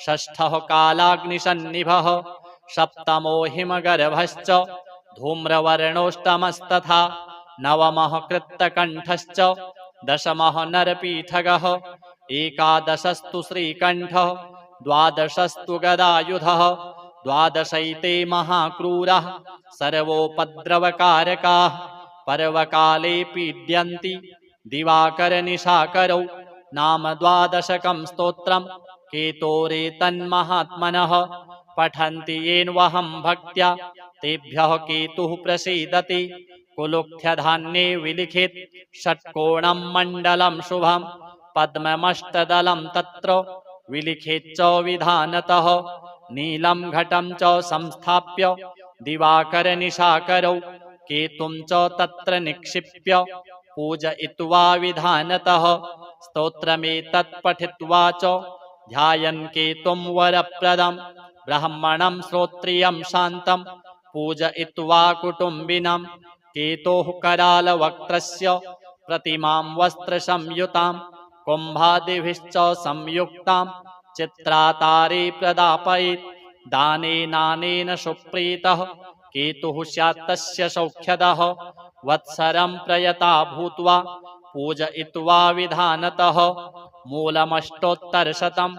षष्ठः कालाग्निसन्निभः सप्तमो हिमगर्भश्च धूम्रवर्णोष्टमस्तथा नवमः कृत्तकण्ठश्च दशमः नरपीठगः एकादशस्तु श्रीकण्ठः द्वादशस्तु गदायुधः द्वादशैते महाक्रूरः सर्वोपद्रवकारकाः पर्वकाले पीड्यन्ति दिवाकरनिशाकरौ नाम द्वादशकं स्तोत्रं केतोरेतन्महात्मनः पठन्ति येन्वहं भक्त्या तेभ्यः केतुः प्रसीदति। कुलुक्थ्यधान्ये विलिखित षट्कोणं मण्डलं शुभं पद्ममष्टदलं तत्र विलिखेच्च विधानतः नीलं घटं च संस्थाप्य दिवाकरनिशाकरौ केतुं च तत्र निक्षिप्य पूजयित्वा विधानतः स्तोत्रमेतत् पठित्वा च ध्यायन् केतुं वरप्रदं ब्राह्मणं श्रोत्रियं शान्तं पूजयित्वा कुटुम्बिनं केतोः करालवक्त्रस्य प्रतिमां वस्त्रसंयुतां कुम्भादिभिश्च संयुक्तां चित्रातारे प्रदापयेत् दानेनानेन सुप्रीतः केतुः स्यात् तस्य सौख्यदः वत्सरं प्रयता भूत्वा पूजयित्वा विधानतः मूलमष्टोत्तरशतं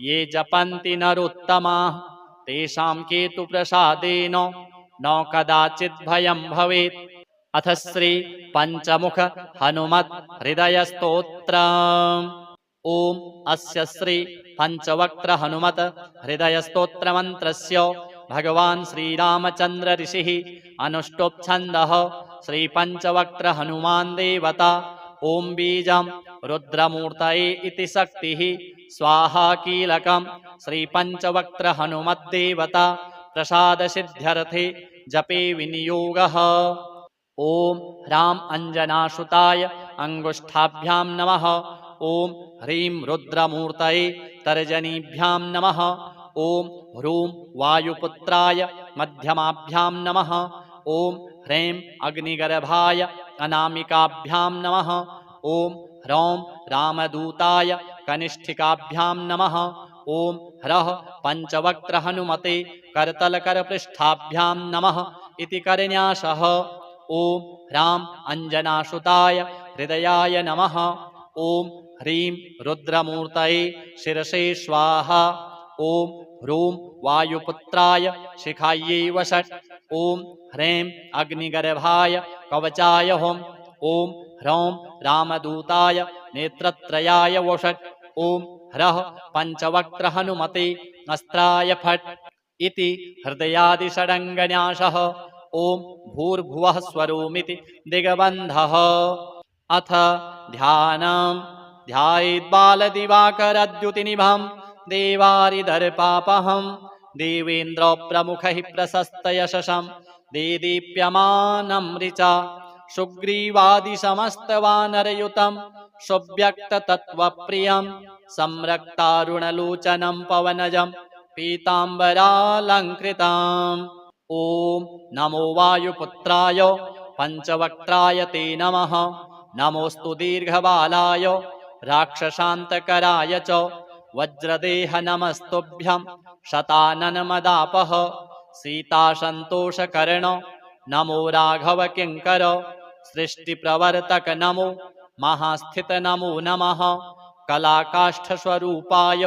ये जपन्ति नरोत्तमाः तेषां केतुप्रसादेन न कदाचित् भयं भवेत्। अथ श्री पंचमुख हनुमत् हृदय स्तोत्र। ओम अस्य श्री पंचवक्त्र हनुमत हृदय स्तोत्र मंत्रस्य भगवान श्रीरामचंद्र ऋषिः अनुष्टुप् श्री पंचवक्त्र हनुमान देवता। ओम बीजं रुद्रमूर्तये इति शक्तिः स्वाहा कीलकं श्री पंचवक्त्र हनुमद्देवता प्रसाद सिद्ध्यर्थे जपे विनियोगः। ओम ह्रां अंजनासुताय अंगुष्ठाभ्यां नमः। ओम ह्रीं रुद्रमूर्तये तर्जनीभ्यां नमः। ओम ह्रूं वायुपुत्राय मध्यमाभ्यां नमः। ओम ह्रीं अग्निगर्भाय अनामिकाभ्यां नमः। ओम ह्रौं रामदूताय कनिष्ठिकाभ्यां नमः। ओम ह्रः पंचवक्त्र हनुमते करतलकरपृष्ठाभ्यां नमः इति करन्यासः। ओम ह्रां अंजनासुताय हृदयाय नमः। ओम ह्रीं रुद्रमूर्तये शिरसे स्वाहा। ओम ह्रूं वायुपुत्राय शिखायै वषट्। ओम ह्रीं अग्निगर्भाय कवचाय हुम्। ओम ह्रौं रामदूताय नेत्रत्रयाय वषट्। ओम ह्रः पंचवक्त्र हनुमते अस्त्राय फट् इति हृदयादिषडङ्गन्यासः। ओम भूर्भुवः स्वरोमिति दिग्बन्धः। अथ ध्यानम् ध्यायेद्बालदिवाकरद्युतिनिभं देवारिदर्पापहं देवेन्द्रप्रमुखैः प्रशस्तयशसं देदीप्यमानं ऋचा सुग्रीवादिसमस्तवानरयुतं सुव्यक्ततत्त्वप्रियं संरक्तारुणलोचनं पवनजं पीताम्बरालङ्कृताम्। ओम नमो वायुपुत्राय पञ्चवक्त्राय ते नमः। नमोऽस्तु दीर्घबालाय राक्षसान्तकराय च। वज्रदेह नमस्तुभ्यं शताननमदापः। सीतासन्तोषकर्ण नमो राघव किङ्कर। सृष्टिप्रवर्तक नमो महास्थित नमो नमः। कलाकाष्ठस्वरूपाय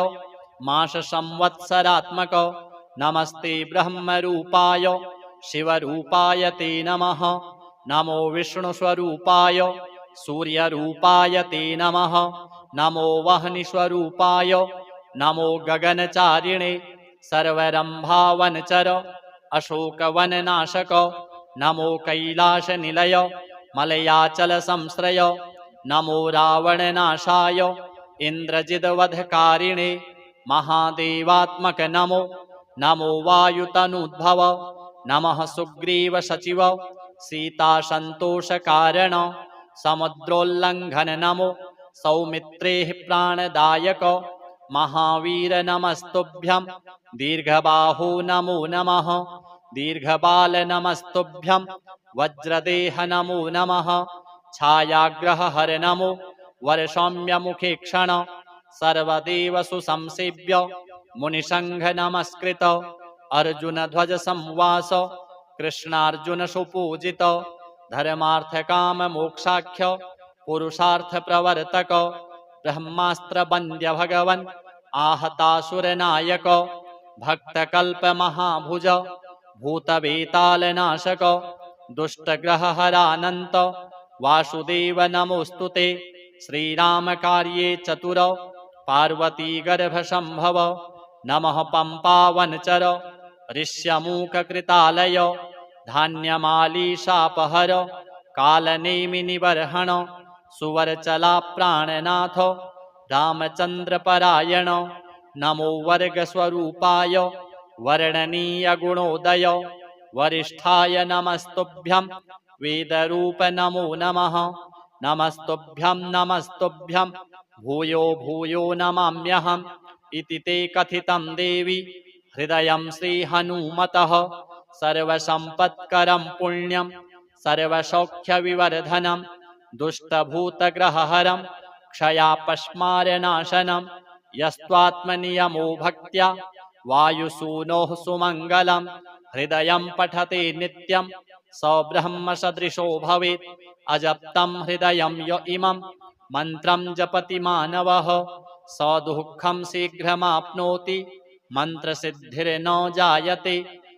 माससंवत्सरात्मक नमस्ते ब्रह्मरूपाय शिवरूपाय ते नमः। नमो विष्णुस्वरूपाय सूर्यरूपाय ते नमः। नमो वह्निस्वरूपाय नमो गगनचारिणे सर्वरम्भावनचर अशोकवननाशक। नमो कैलासनिलय मलयाचलसंश्रय नमो रावणनाशाय इन्द्रजिद्वधकारिणे महादेवात्मक नमो। नमो वायुतनुद्भव नमः सुग्रीवसचिव सीतासन्तोषकारण। समुद्रोल्लङ्घन नमो सौमित्रेः प्राणदायक महावीर नमस्तुभ्यं। दीर्घबाहो नमो नमः। दीर्घबाल नमस्तुभ्यं। वज्रदेह नमो नमः। छायाग्रहहर नमो वरसौम्यमुखे क्षण सर्वदेव सुसंसेव्य मुनिसंघ नमस्कृत। अर्जुनध्वज संवास कृष्णार्जुन सुपूजित धर्मार्थकाम मोक्षाख्य पुरुषार्थ प्रवर्तक। ब्रह्मास्त्र वन्द्य भगवन् आहतासुरनायक भक्तकल्प महाभुज भूतवेतालनाशक दुष्टग्रहहरानन्त वासुदेव नमोऽस्तुते। श्रीरामकार्ये चतुर पार्वती गर्भसम्भव नमः पम्पावनचर ऋष्यमूककृतालय धान्यमालीशापहर कालनेमिनिबर्हण सुवरचला प्राणनाथ रामचन्द्रपरायण। नमो वर्गस्वरूपाय वर्णनीयगुणोदय वरिष्ठाय नमस्तुभ्यं। वेदरूप नमो नमः। नमस्तुभ्यं नमस्तुभ्यं भूयो भूयो नमाम्यहम्। इति ते कथितं देवि हृदयं श्रीहनुमतः। सर्वसम्पत्करं पुण्यं सर्वसौख्यविवर्धनं दुष्टभूतग्रहहरं क्षयापस्मारनाशनं। यस्त्वात्मनियमो भक्त्या वायुसूनोः सुमङ्गलं। हृदयं पठते नित्यं स ब्रह्मसदृशो भवेत्। अजप्तं हृदयं य इमं मन्त्रं जपति मानवः स दुःखं शीघ्रमाप्नोति मन्त्रसिद्धिर्न जायते।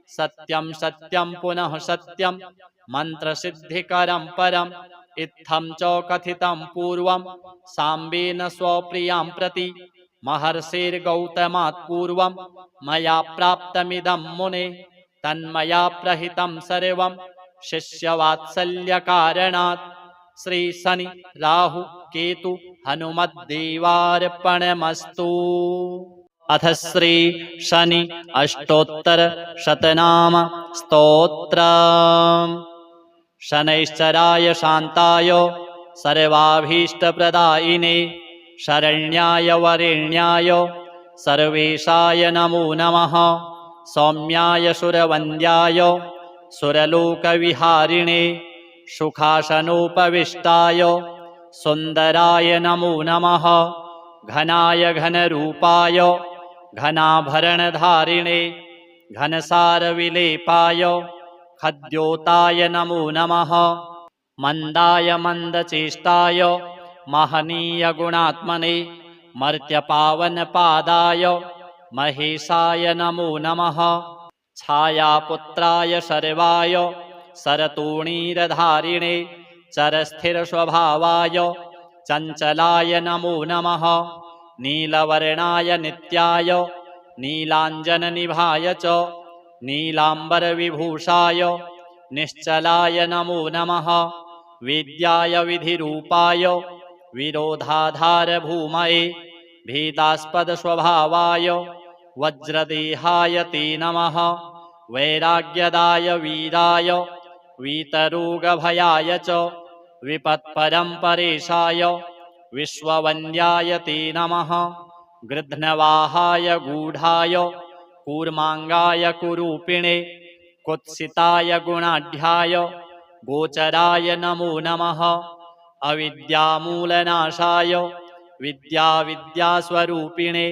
सत्यं सत्यं पुनः सत्यं मन्त्रसिद्धिकरं परम्। इत्थं च कथितं पूर्वं साम्बेन स्वप्रियां प्रति महर्षिर्गौतमात् पूर्वं मया प्राप्तमिदं मुने। तन्मया प्रहितं सर्वं शिष्यवात्सल्यकारणात्। श्रीशनि राहु केतु हनुमद्देवार्पणमस्तु। अथ श्री शनि अष्टोत्तर शतनाम स्तोत्रम्। शनैश्चराय शान्ताय सर्वाभीष्टप्रदायिने शरण्याय वरेण्याय सर्वेशाय नमो नमः। सौम्याय सुरवन्द्याय सुरलोकविहारिणे सुखासनोपविष्टाय सुन्दराय नमो नमः। घनाय घनरूपाय घनाभरणधारिणे घनसारविलेपाय खद्योताय नमो नमः। मन्दाय मन्दचेष्टाय महनीयगुणात्मने मर्त्यपावनपादाय महेशाय नमो नमः। छायापुत्राय सर्वाय सरतोणीरधारिणे चरस्थिरस्वभावाय चञ्चलाय नमो नमः। नीलवर्णाय नित्याय नीलाञ्जननिभाय च नीलाम्बरविभूषाय निश्चलाय नमो नमः। वेद्याय विधिरूपाय विरोधाधारभूमये भेदास्पदस्वभावाय वज्रदेहाय ते नमः। वैराग्यदाय वीराय वीतरोगभयाय च विपत्परम्परेशाय विश्ववन्द्याय ते नमः। गृध्नवाहाय गूढाय कूर्माङ्गाय कुरूपिणे कुत्सिताय गुणाढ्याय गोचराय नमो नमः। अविद्यामूलनाशाय विद्यास्वरूपिणे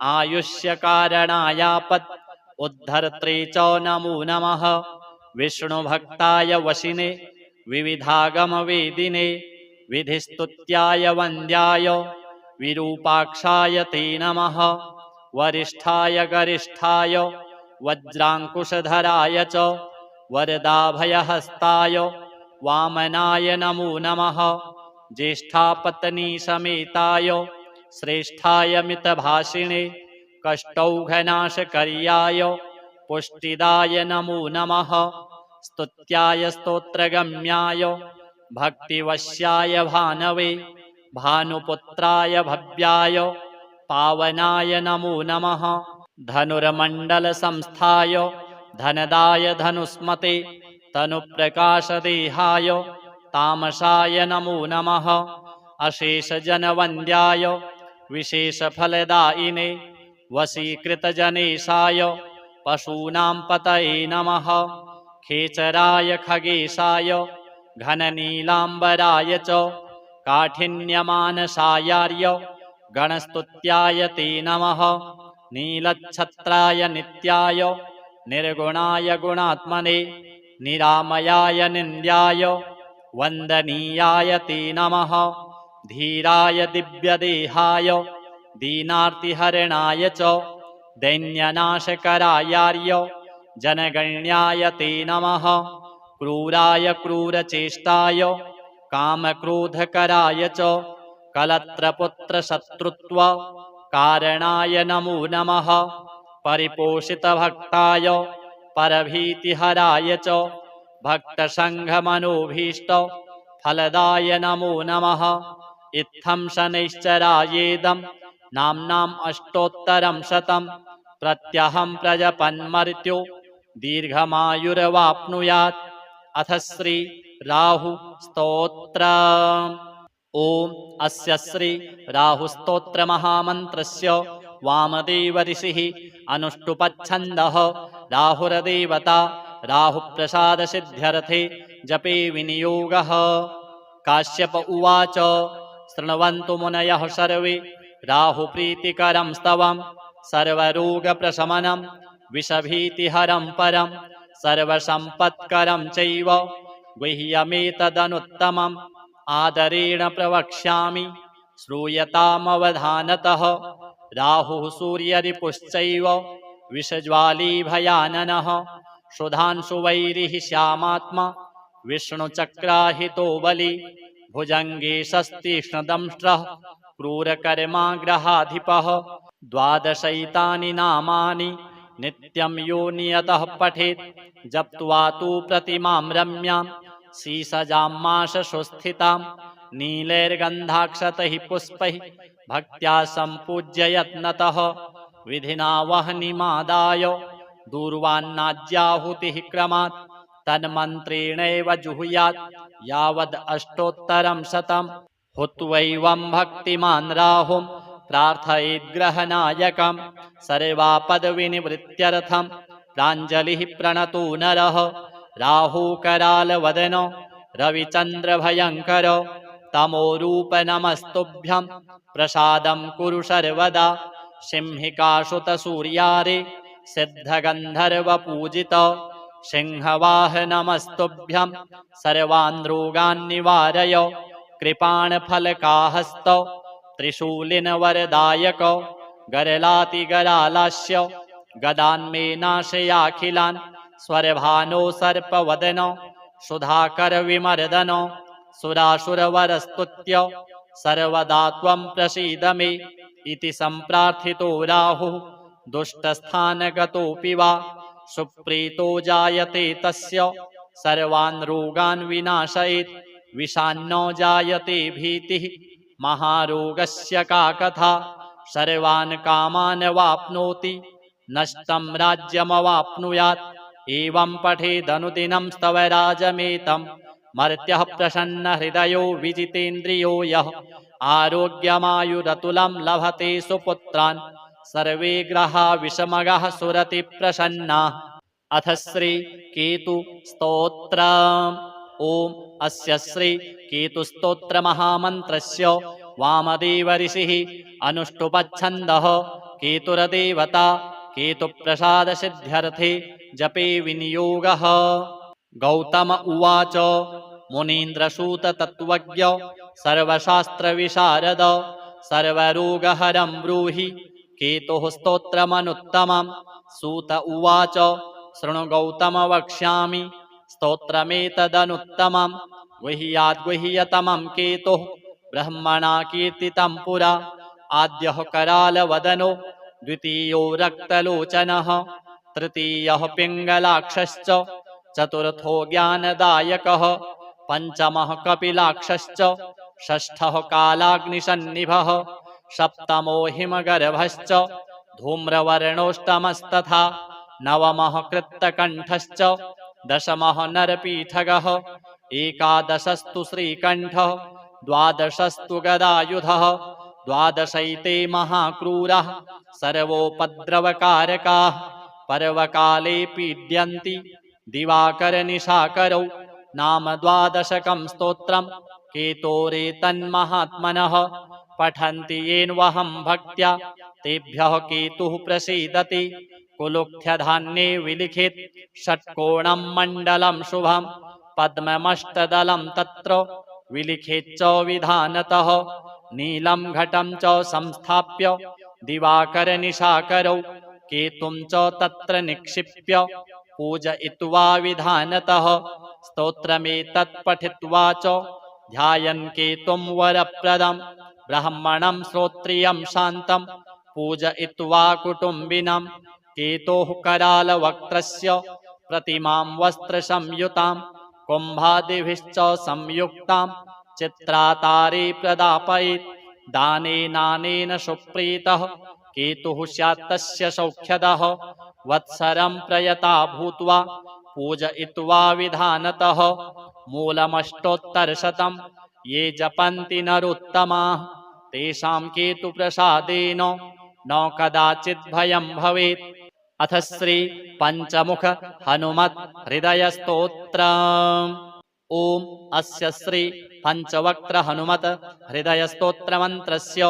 आयुष्यकारणायापत् उद्धर्त्रे च नमो नमः। विष्णुभक्ताय वशिने विविधागमवेदिने विधिस्तुत्याय वन्द्याय विरूपाक्षाय ते नमः। वरिष्ठाय गरिष्ठाय वज्राङ्कुशधराय च वरदाभयहस्ताय वामनाय नमो नमः। ज्येष्ठापत्नीसमेताय श्रेष्ठाय मितभाषिणे कष्टौघनाशकर्याय पुष्टिदाय नमो नमः। स्तुत्याय स्तोत्रगम्याय भक्तिवश्याय भानवे भानुपुत्राय भव्याय पावनाय नमो नमः। धनुर्मण्डलसंस्थाय धनदाय धनुष्मते तनुप्रकाशदेहाय तामसाय नमो नमः। अशेषजनवन्द्याय विशेषफलदायिने वशीकृतजनेशाय पशूनां पतये नमः। खेचराय खगेशाय घननीलाम्बराय च काठिन्यमानसायार्य गणस्तुत्याय ते नमः। नीलच्छत्राय नित्याय निर्गुणाय गुणात्मने निरामयाय निन्द्याय वन्दनीयाय ते नमः। धीराय दिव्यदेहाय दीनार्तिहरणाय च दैन्यनाशकरायार्य जनगण्याय ते नमः। क्रूराय क्रूरचेष्टाय कामक्रोधकराय च कलत्रपुत्रशत्रुत्व कारणाय नमो नमः। परिपोषितभक्ताय परभीतिहराय च भक्तसङ्घमनोभीष्ट फलदाय नमो नमः। इत्थं शनैश्चरायेदं नाम्नाम् अष्टोत्तरं शतं प्रत्यहं प्रजपन्मर्त्यो दीर्घमायुर्वाप्नुयात्। अथ श्री राहु स्तोत्र। ओम अस्य श्री राहुस्तोत्र महामन्त्रस्य वामदेव ऋषिः अनुष्टुपच्छन्दः राहुर्देवता राहुप्रसादसिद्ध्यर्थे जपे विनियोगः। काश्यप उवाच शृण्वन्तु मुनयः सर्वे राहुप्रीतिकरं स्तवं सर्वरोगप्रशमनं विषभीतिहरं परं सर्वसम्पत्करं चैव गुह्यमेतदनुत्तमम् आदरेण प्रवक्ष्यामि श्रूयतामवधानतः। राहुः सूर्यरिपुश्चैव विषज्वाली भयाननः सुधांशुवैरिः श्यामात्मा विष्णुचक्राहितो बली भुजङ्गेशस्तीक्ष्णदंष्ट्रः क्रूरकर्माग्रहाधिपः। द्वादशैतानि नामानि नित्यं यो नियतः पठेत् जप्त्वा तु प्रतिमां रम्यां शीसजामाशसुस्थितां नीलैर्गन्धाक्षतैः पुष्पैः भक्त्या सम्पूज्य यत्नतः विधिना वह्निमादाय दूर्वान्नाज्याहुतिः क्रमात् तन्मन्त्रेणैव जुहुयात् यावद् अष्टोत्तरं शतं। हुत्वैवं भक्तिमान् राहुं प्रार्थयेद्ग्रहनायकं सर्वापदविनिवृत्त्यर्थं प्राञ्जलिः प्रणतो नरः। राहुकरालवदनो रविचन्द्रभयङ्कर तमोरूप नमस्तुभ्यं प्रसादं कुरु सर्वदा। सिंहिकासुतसूर्यारे सिद्धगन्धर्वपूजित सिंहवाहनमस्तुभ्यं सर्वान् रोगान् निवारय। कृपाणफलकाहस्त त्रिशूलिनवरदायक गरलातिगरालास्य गदान्मे नाशयाखिलान् स्वरभानो सर्पवदन सुधाकरविमर्दन सुरासुरवरस्तुत्य सर्वदा त्वं प्रसीद मे इति सम्प्रार्थितो राहुः दुष्टस्थानगतोऽपि वा सुप्रीतो जायते तस्य सर्वान् रोगान् विनाशयेत्। विषान्नो जायते भीतिः महारोगस्य का कथा सर्वान् कामान् वाप्नोति नष्टं राज्यमवाप्नुयात्। एवं पठेदनुदिनं स्तवराजमेतं मर्त्यः प्रसन्नहृदयो विजितेन्द्रियो यः आरोग्यमायुरतुलं लभते सुपुत्रान् सर्वे ग्रहा विषमगः सुरति प्रसन्नाः। अथ श्री केतु स्तोत्र। ॐ अस्य श्री केतुस्तोत्रमहामन्त्रस्य वामदेव ऋषिः अनुष्टुपच्छन्दः केतुरदेवता केतुप्रसादसिद्ध्यर्थे जपे विनियोगः। गौतम उवाच मुनीन्द्रसूततत्त्वज्ञ सर्वशास्त्रविशारद सर्वरोगहरं ब्रूहि केतुः स्तोत्रमनुत्तमम्। सूत उवाच शृणु गौतम वक्ष्यामि स्तोत्रमेतदनुत्तमम्। गुह्याद्गुह्यतमं केतुः ब्रह्मणा कीर्तितं पुरा। आद्यः करालवदनो द्वितीयो रक्तलोचनः तृतीयः पिङ्गलाक्षश्च चतुर्थो ज्ञानदायकः पञ्चमः कपिलाक्षश्च षष्ठः कालाग्निसन्निभः सप्तमो हिमगर्भश्च धूम्रवर्णोष्टमस्तथा नवमः कृत्तकण्ठश्च दशमः नरपीठगः एकादशस्तु श्रीकण्ठः द्वादशस्तु गदायुधः द्वादशैते महाक्रूरः सर्वोपद्रवकारकाः पर्वकाले पीड्यन्ति दिवाकरनिशाकरौ। नाम द्वादशकं स्तोत्रम् केतोरेतन्महात्मनः पठन्ति येन्वहं भक्त्या तेभ्यः केतुः प्रसीदति। कुलुक्थ्यधान्ये विलिखित षट्कोणं मण्डलं शुभं पद्ममष्टदलं तत्र विलिखेच्च विधानतः नीलं घटं च संस्थाप्य दिवाकरनिशाकरौ केतुं च तत्र निक्षिप्य पूजयित्वा विधानतः स्तोत्रमेतत् पठित्वा च ध्यायन् केतुं वरप्रदं ब्राह्मणं श्रोत्रियं शान्तं पूजयित्वा कुटुम्बिनं केतोः करालवक्त्रस्य प्रतिमां वस्त्रसंयुतां कुम्भादिभिश्च संयुक्तां चित्रातारे प्रदापयेत्। दानेनानेन सुप्रीतः केतुः स्यात् तस्य सौख्यदः वत्सरं प्रयता भूत्वा पूजयित्वा विधानतः मूलमष्टोत्तरशतं ये जपन्ति नरोत्तमाः तेषां केतुप्रसादेन न कदाचित् भयं भवेत्। अथ श्री पंचमुख हनुमत् हृदय स्तोत्रम्। ओम अस्य श्री पंचवक्त्र हनुमत हृदय स्तोत्र मंत्रस्य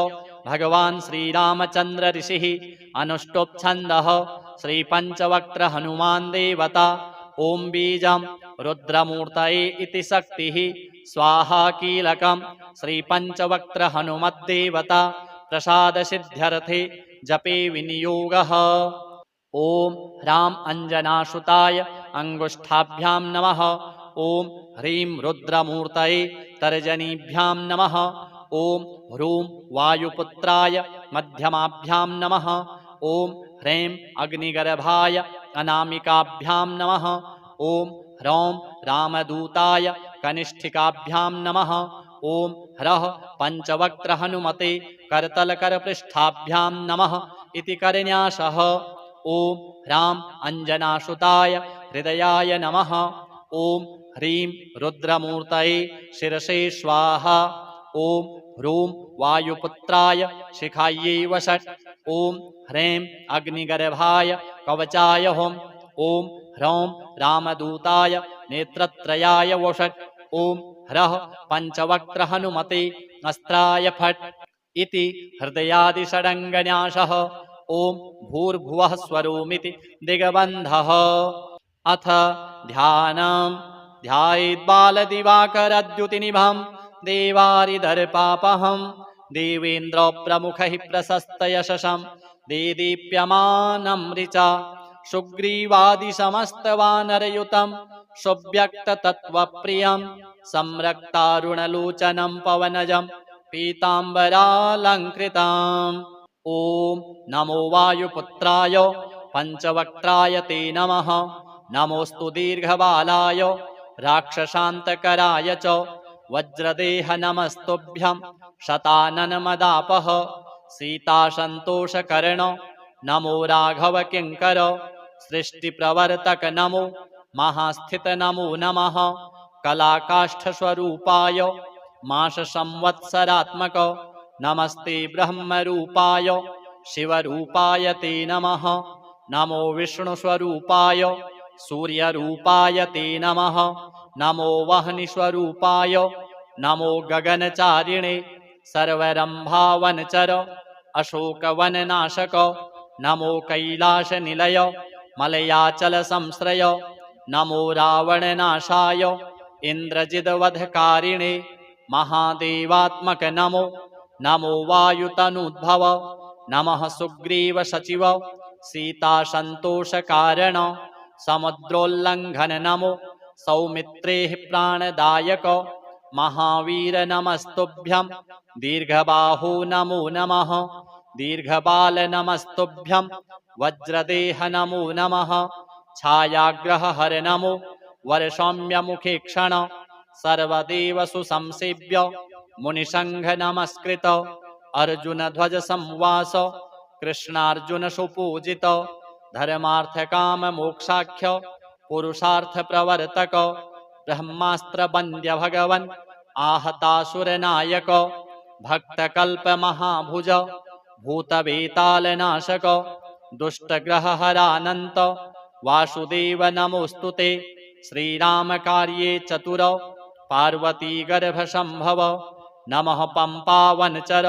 भगवान श्रीरामचंद्र ऋषिः अनुष्टुप् छन्दः श्री पंचवक्त्र हनुमान देवता। ओम बीजं रुद्रमूर्तये इति शक्तिः स्वाहा कीलकं श्री पंचवक्त्र हनुमद्देवता प्रसाद सिद्ध्यर्थे जपे विनियोगः। ओम ह्रां अंजनासुताय अंगुष्ठाभ्यां नमः। ओम ह्रीं रुद्रमूर्तये तर्जनीभ्यां नमः। ओम ह्रूं वायुपुत्राय मध्यमाभ्यां नमः। ओम ह्रीं अग्निगर्भाय अनामिकाभ्यां नमः। ओम ह्रौं रामदूताय कनिष्ठिकाभ्यां नमः। ओम ह्रः पंचवक्त्र हनुमते करतलकरपृष्ठाभ्यां नमः इति करन्यासः। ओम ह्रां अंजनासुताय हृदयाय नमः। ओम ह्रीं रुद्रमूर्तये शिरसे स्वाहा। ओम ह्रूं वायुपुत्राय शिखायै वषट्। ओम ह्रीं अग्निगर्भाय कवचाय हुं। ओम ह्रौं रामदूताय नेत्रत्रयाय वषट्। ओम ह्रः पंचवक्त्र हनुमते अस्त्राय फट् इति हृदयादिषडङ्गन्यासः। ओम भूर्भुवः स्वरोमिति दिग्बन्धः। अथ ध्यानम्। ध्यायेद्बालदिवाकरद्युतिनिभं देवारिदर्पापहं देवेन्द्रप्रमुखैः प्रशस्तयशसं देदीप्यमानं ऋचा सुग्रीवादिसमस्तवानरयुतं सुव्यक्ततत्त्वप्रियं संरक्तारुणलोचनं पवनजं पीताम्बरालङ्कृताम्। ओम नमो वायुपुत्राय पंचवक्त्राय ते नमः। नमोस्तु दीर्घबालाय राक्षसान्तकराय च वज्रदेह नमस्तुभ्यं शताननमदापः सीतासन्तोषकर्ण नमो राघव किङ्कर सृष्टिप्रवर्तक नमो महास्थित नमो नमः। कलाकाष्ठस्वरूपाय माससंवत्सरात्मक नमस्ते ब्रह्मरूपाय शिवरूपाय ते नमः। नमो विष्णुस्वरूपाय सूर्यरूपाय ते नमः। नमो वह्निस्वरूपाय नमो गगनचारिणे सर्वरंभावनचर अशोकवननाशक नमो कैलासनिलय मलयाचल संश्रय नमो रावणनाशाय इंद्रजिद्वधकारिणे महादेवात्मक नमो नमो वायुतनुद्भव नमः सुग्रीव सचिव सीता संतोष कारण समुद्रोल्लंघन नमो सौमित्रे प्राणदायक महावीर नमस्तुभ्यं दीर्घबाहु नमो नमः दीर्घबाल नमस्तुभ्यं वज्रदेह नमो नमः छायाग्रह हर नमो वर्षौम्य मुखे क्षण सर्वदेव सुसंसेव्य मुनिसंघ नमस्कृत अर्जुन ध्वज संवास कृष्णार्जुन सुपूजित धर्मार्थ काम मोक्षाख्य पुरुषार्थ प्रवर्तक ब्रह्मास्त्र वंद्य भगवन आहतासुर नायक भक्तकल्प महाभुज भूतवेताल नाशक दुष्टग्रह हरानंत वासुदेव नमोस्तुते श्रीराम कार्ये चतुर पार्वती गर्भ संभव नमः पंपावनचर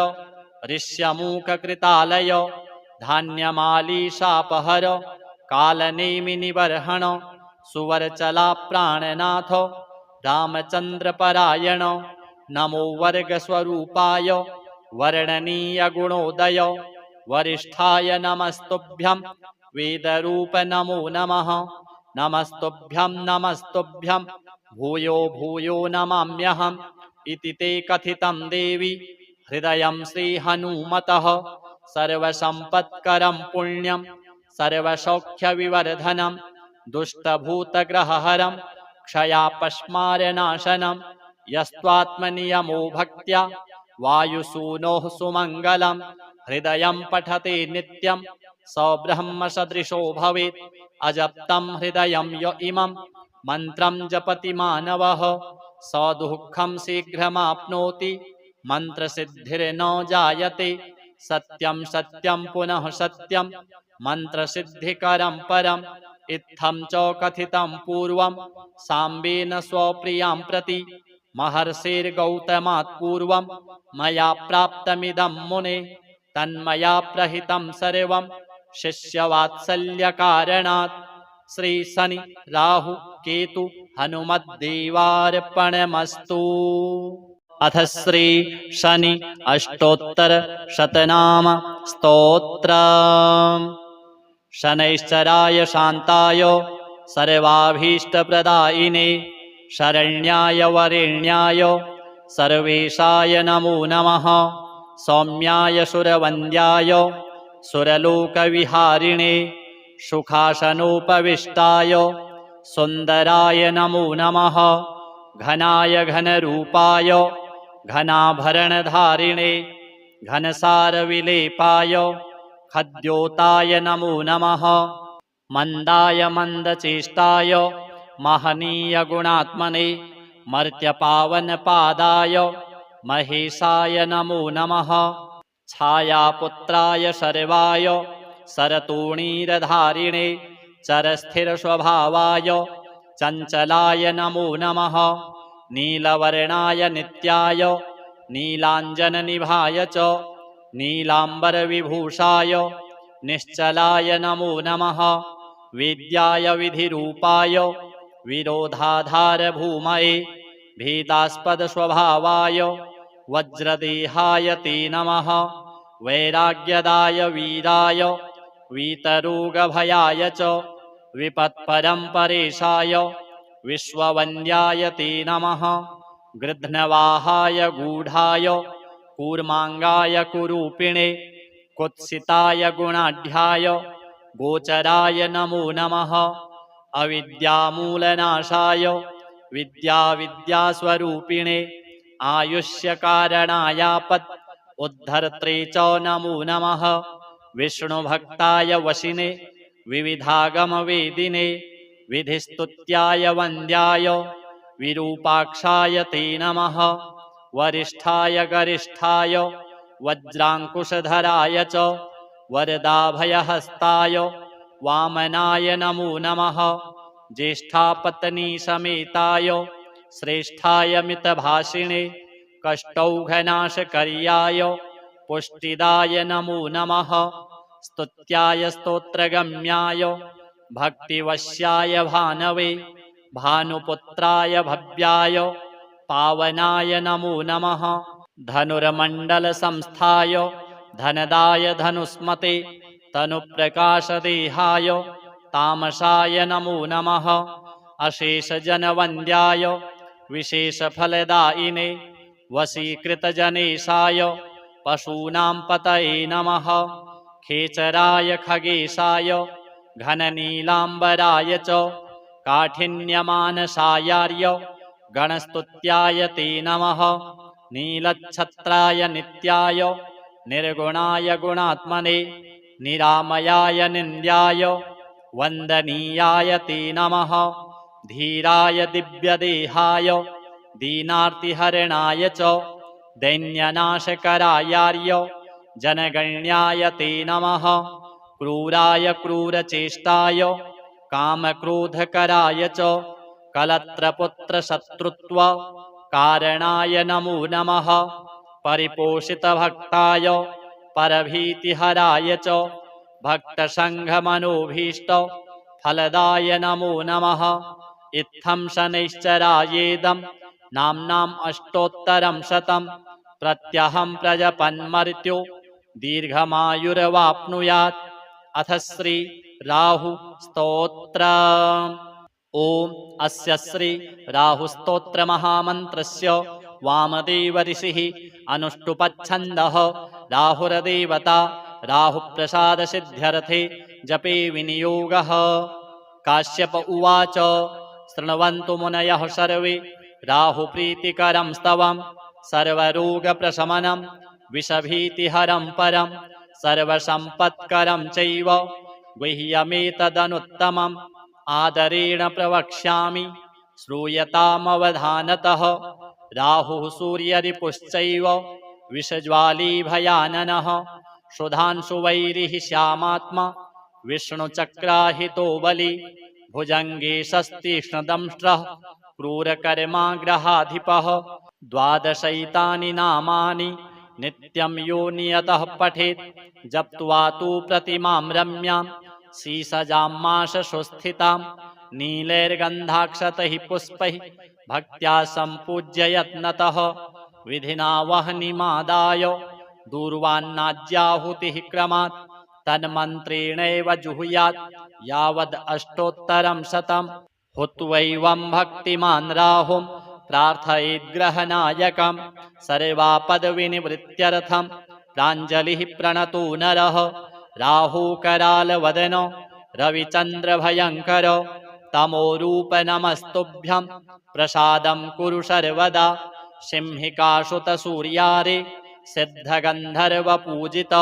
ऋष्यमूक कृतालय धान्यमाली शापहर कालनेमि निबर्हण सुवरचला प्राणनाथ रामचंद्र परायण नमो वर्ग स्वरूपाय वर्णनीय गुणोदय वरिष्ठाय नमस्तुभ्यं वेदरूप नमो नमः नमस्तुभ्यं भूयो भूयो नमाम्यहम् इति ते कथितं देवी हृदयं श्रीहनुमतः सर्वसम्पत्करं पुण्यं सर्वसौख्यविवर्धनं दुष्टभूतग्रहहरं क्षयापस्मारनाशनं यस्त्वात्मनियमो भक्त्या वायुसूनोः सुमङ्गलं हृदयं पठते नित्यं स ब्रह्मसदृशो भवेत् अजप्तं हृदयं य इमं मन्त्रं जपति मानवः स दुःखं शीघ्रमाप्नोति मन्त्रसिद्धिर्न जायते सत्यं सत्यं पुनः सत्यं मन्त्रसिद्धिकरं परम् इत्थं च कथितं पूर्वं साम्बेन स्वप्रियां प्रति महर्षिर्गौतमात् पूर्वं मया प्राप्तमिदं मुने तन्मया प्रहितं सर्वं शिष्यवात्सल्यकारणात् श्री शनि राहु केतु हनुमद्देवार्पणमस्तु। अथ श्री शनि अष्टोत्तर शतनाम स्तोत्रम्। शनैश्चराय शान्ताय सर्वाभीष्टप्रदायिने शरण्याय वरेण्याय सर्वेशाय नमो नमः सौम्याय सुरवन्द्याय सुरलोकविहारिणे सुखासनोपविष्टाय सुन्दराय नमो नमः घनाय घनरूपाय घनाभरणधारिणे घनसारविलेपाय खद्योताय नमो नमः मन्दाय मन्दचेष्टाय महनीय गुणात्मने मर्त्यपावनपादाय महेशाय नमो नमः छायापुत्राय सर्वाय सरतोणीरधारिणे चरस्थिरस्वभावाय चञ्चलाय नमो नमः नीलवर्णाय नित्याय नीलाञ्जननिभाय च नीलाम्बरविभूषाय निश्चलाय नमो नमः वेद्याय विधिरूपाय विरोधाधारभूमये भेदास्पदस्वभावाय वज्रदेहाय ते नमः वैराग्यदाय वीराय वीतरोगभयाय च विपत्परम्परेशाय विश्ववन्द्याय ते नमः गृध्नवाहाय गूढाय कूर्माङ्गाय कुरूपिणे कुत्सिताय गुणाढ्याय गोचराय नमो नमः अविद्यामूलनाशाय विद्यास्वरूपिणे आयुष्यकारणायापत् उद्धर्त्रे च नमो नमः विष्णुभक्ताय वशिने विविधागमवेदिने विधिस्तुत्याय वन्द्याय विरूपाक्षाय ते नमः वरिष्ठाय गरिष्ठाय वज्राङ्कुशधराय च वरदाभयहस्ताय वामनाय नमो नमः ज्येष्ठा पत्नी समेताय श्रेष्ठाय मितभाषिणे कष्टौघनाशकर्याय पुष्टिदाय नमो नमः। स्तुत्याय स्तोत्रगम्याय भक्तिवश्याय भानवे भानुपुत्राय भव्याय पावनाय नमो नमः। धनुर्मण्डलसंस्थाय धनदाय धनुष्मते तनुप्रकाशदेहाय तामसाय नमो नमः। अशेषजनवन्द्याय विशेषफलदायिने वशीकृतजनेशाय पशूनां पतये नमः। खेचराय खगेशाय घननीलाम्बराय च काठिन्यमानसायार्य गणस्तुत्याय ते नमः। नीलच्छत्राय नित्याय निर्गुणाय गुणात्मने निरामयाय निन्द्याय वन्दनीयाय ते नमः। धीराय दिव्यदेहाय दीनार्तिहरणाय च दैन्यनाशकरायार्य जनगण्याय ते नमः। क्रूराय क्रूरचेष्टाय कामक्रोधकराय च कलत्रपुत्रशत्रुत्व कारणाय नमो नमः। परिपोषितभक्ताय परभीतिहराय च भक्तसङ्घमनोभीष्ट फलदाय नमो नमः। इत्थं शनैश्चरायेदं नाम्नाम् अष्टोत्तरं शतं प्रत्यहं प्रजपन्मर्त्यो दीर्घमायुर्वाप्नुयात्। अथ श्री राहु स्तोत्र। ओम अस्य श्री राहुस्तोत्र महामन्त्रस्य वामदेव ऋषिः अनुष्टुपच्छन्दः राहुर्देवता राहुप्रसादसिद्ध्यर्थे जपे विनियोगः। काश्यप उवाच शृण्वन्तु मुनयः सर्वे राहुप्रीतिकरं स्तवं सर्वरोगप्रशमनं विषभीतिहरं परं सर्वसम्पत्करं चैव गुह्यमेतदनुत्तमम् आदरेण प्रवक्ष्यामि श्रूयतामवधानतः। राहुः सूर्यरिपुश्चैव विषज्वाली भयाननः सुधांशुवैरिः श्यामात्मा विष्णुचक्राहितो बली भुजङ्गेशस्तीक्ष्णदंष्ट्रः क्रूरकर्माग्रहाधिपः। द्वादशैतानि नामानि नित्यं यो नियतः पठेत् जप्त्वा तु प्रतिमां रम्यां शीसजामाशुस्थितां नीलैर्गन्धाक्षतैः पुष्पैः भक्त्या सम्पूज्य यत्नतः विधिना वह्निमादाय दूर्वान्नाज्याहुतिः क्रमात् तन्मन्त्रेणैव जुहुयात् यावद् अष्टोत्तरं शतं। हुत्वैवं भक्तिमान् राहुं प्रार्थयेद्ग्रहनायकं सर्वापदविनिवृत्त्यर्थं प्राञ्जलिः प्रणतो नरः। राहुकरालवदनो रविचन्द्रभयङ्कर तमोरूप नमस्तुभ्यं प्रसादं कुरु सर्वदा। सिंहिकासुतसूर्यारे सिद्धगन्धर्वपूजित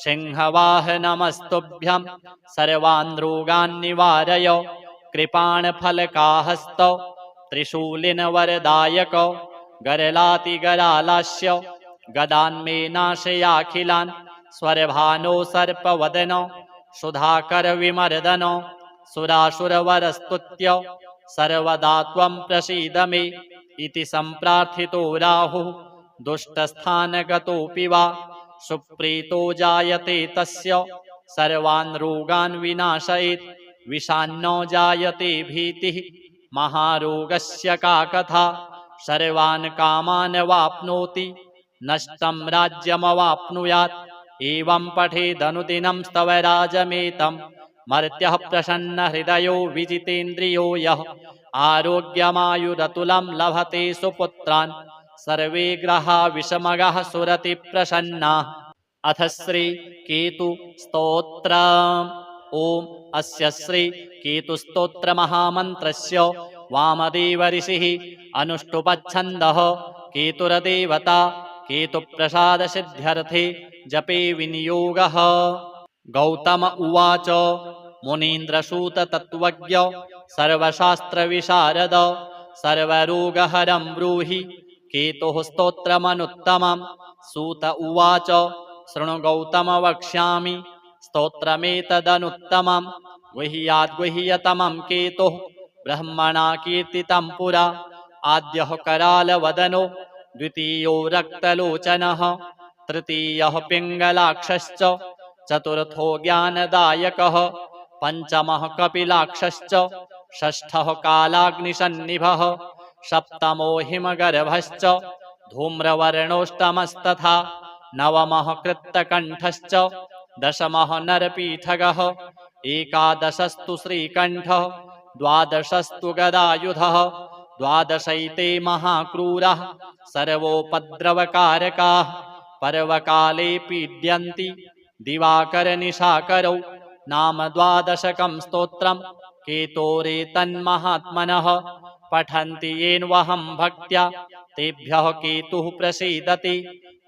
सिंहवाह नमस्तुभ्यं सर्वान् रोगान् निवारय। कृपाणफलकाहस्त त्रिशूलिनवरदायक गरलातिगरालास्य गदान्मे नाशयाखिलान् स्वरभानो सर्पवदन सुधाकर विमर्दन सुरासुरवरस्तुत्य सर्वदा त्वं प्रसीद मे इति सम्प्रार्थितो राहुः दुष्टस्थानगतोऽपि वा सुप्रीतो जायते तस्य सर्वान् रोगान् विनाशयेत्। विषान्नो जायते भीतिः महारोगस्य का कथा सर्वान् कामान् वाप्नोति नष्टं राज्यमवाप्नुयात्। एवं पठेदनुदिनं स्तवराजमेतं मर्त्यः प्रसन्नहृदयो विजितेन्द्रियो यः आरोग्यमायुरतुलं लभते सुपुत्रान् सर्वे ग्रहा विषमगः सुरति प्रसन्नाः। अथ श्री केतु स्तोत्र। ओम अस्य श्री केतुस्तोत्र महामन्त्रस्य वामदेव ऋषिः अनुष्टुपच्छन्दः केतुर्देवता केतुप्रसादसिद्ध्यर्थे जपे विनियोगः। गौतम उवाच मुनीन्द्रसूततत्त्वज्ञ सर्वशास्त्रविशारद सर्वरोगहरं ब्रूहि केतुः स्तोत्रमनुत्तमं। सूत उवाच शृणु गौतम वक्ष्यामि स्तोत्रमेतदनुत्तमं गुह्याद्गुह्यतमं केतुः ब्रह्मणा कीर्तितं पुरा आद्यः करालवदनो द्वितीयो रक्तलोचनः तृतीयः पिङ्गलाक्षश्च चतुर्थो ज्ञानदायकः पंचमः कपिलाक्षश्च षष्ठः कालाग्निसन्निभः सप्तमो हिमगर्भश्च धूम्रवर्णोष्टमस्तथा नवमः कृत्तकण्ठश्च दशमः नरपीठगः एकादशस्तु श्रीकण्ठः द्वादशस्तु गदायुधः द्वादशैते महाक्रूरः सर्वोपद्रवकारकाः पर्वकाले पीड्यन्ति दिवाकरनिशाकरौ नाम द्वादशकं स्तोत्रम् केतोरेतन्महात्मनः पठन्ति येन्वहं भक्त्या तेभ्यः केतुः प्रसीदति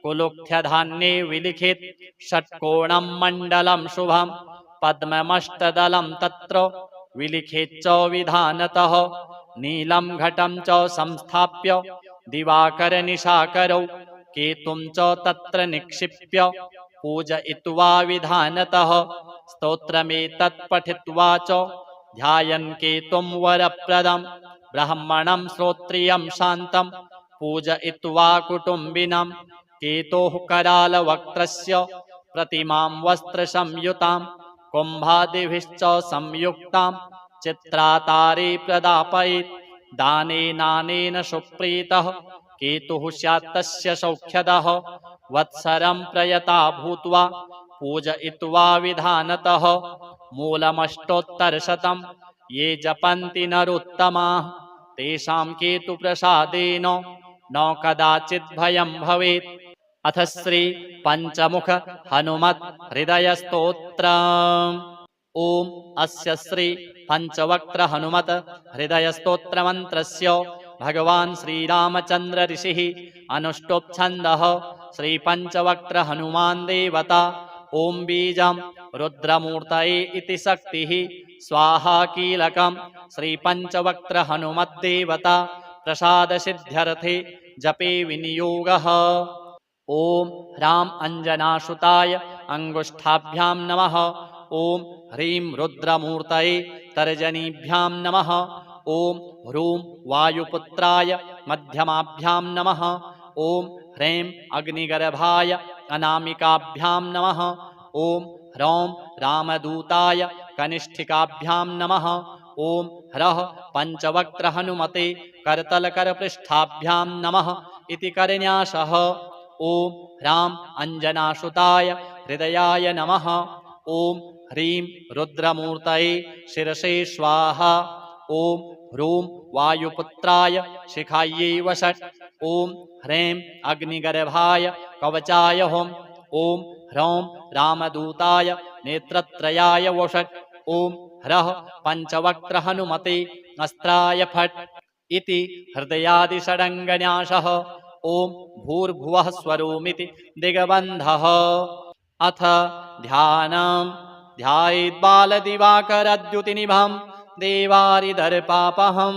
कुलुक्थ्यधान्ये विलिखित षट्कोणं मण्डलं शुभं पद्ममष्टदलं तत्र विलिखेच्च विधानतः नीलं घटं च संस्थाप्य दिवाकरनिशाकरौ केतुं च तत्र निक्षिप्य पूजयित्वा विधानतः स्तोत्रमेतत् पठित्वा च ध्यायन् केतुं वरप्रदं ब्राह्मणं श्रोत्रियं शान्तं पूजयित्वा कुटुम्बिनं केतोः करालवक्त्रस्य प्रतिमां वस्त्रसंयुतां कुम्भादिभिश्च संयुक्तां चित्रातारे प्रदापयेत् दानेनानेन सुप्रीतः केतुः स्यात् तस्य सौख्यदः वत्सरं प्रयता भूत्वा पूजयित्वा विधानतः मूलमष्टोत्तरशतं ये जपन्ति नरोत्तमाः तेषां केतुप्रसादेन न कदाचित् भयं भवेत्। अथ श्री पंचमुख हनुमत् हृदय स्तोत्रम्। ओम अस्य श्री पंचवक्त्र हनुमत हृदय स्तोत्र मंत्रस्य भगवान् श्रीरामचंद्र ऋषिः अनुष्टोप्छन्दः श्री पंचवक्त्र हनुमान् देवता ओम बीजं रुद्रमूर्तये इति शक्तिः स्वाहा कीलकं श्री पंचवक्त्र हनुमद्देवता प्रसाद सिद्ध्यर्थे जपे विनियोगः। ओम ह्रां अंजनासुताय अंगुष्ठाभ्यां नमः। ओम ह्रीं रुद्रमूर्तये तर्जनीभ्यां नमः। ओम ह्रूं वायुपुत्राय मध्यमाभ्यां नमः। ओम ह्रीं अग्निगर्भाय अनामिकाभ्यां नमः। ओम ह्रौं रामदूताय कनिष्ठिकाभ्यां नमः। ओम ह्रः पंचवक्त्र हनुमते करतलकरपृष्ठाभ्यां नमः इति करन्यासः। ओम ह्रां अंजनासुताय हृदयाय नमः। ओम ह्रीं रुद्रमूर्तये शिरसे स्वाहा। ओम ह्रूं वायुपुत्राय शिखायै वषट्। ओम ह्रीं अग्निगर्भाय कवचाय हुम्। ओम ह्रौं रामदूताय नेत्रत्रयाय वषट्। ओम ह्रः पंचवक्त्र हनुमते अस्त्राय फट् इति हृदयादिषडङ्गन्यासः। ओम भूर्भुवः स्वरोमिति दिग्बन्धः। अथ ध्यानम्। ध्यायेद्बालदिवाकरद्युतिनिभं देवारिदर्पापहं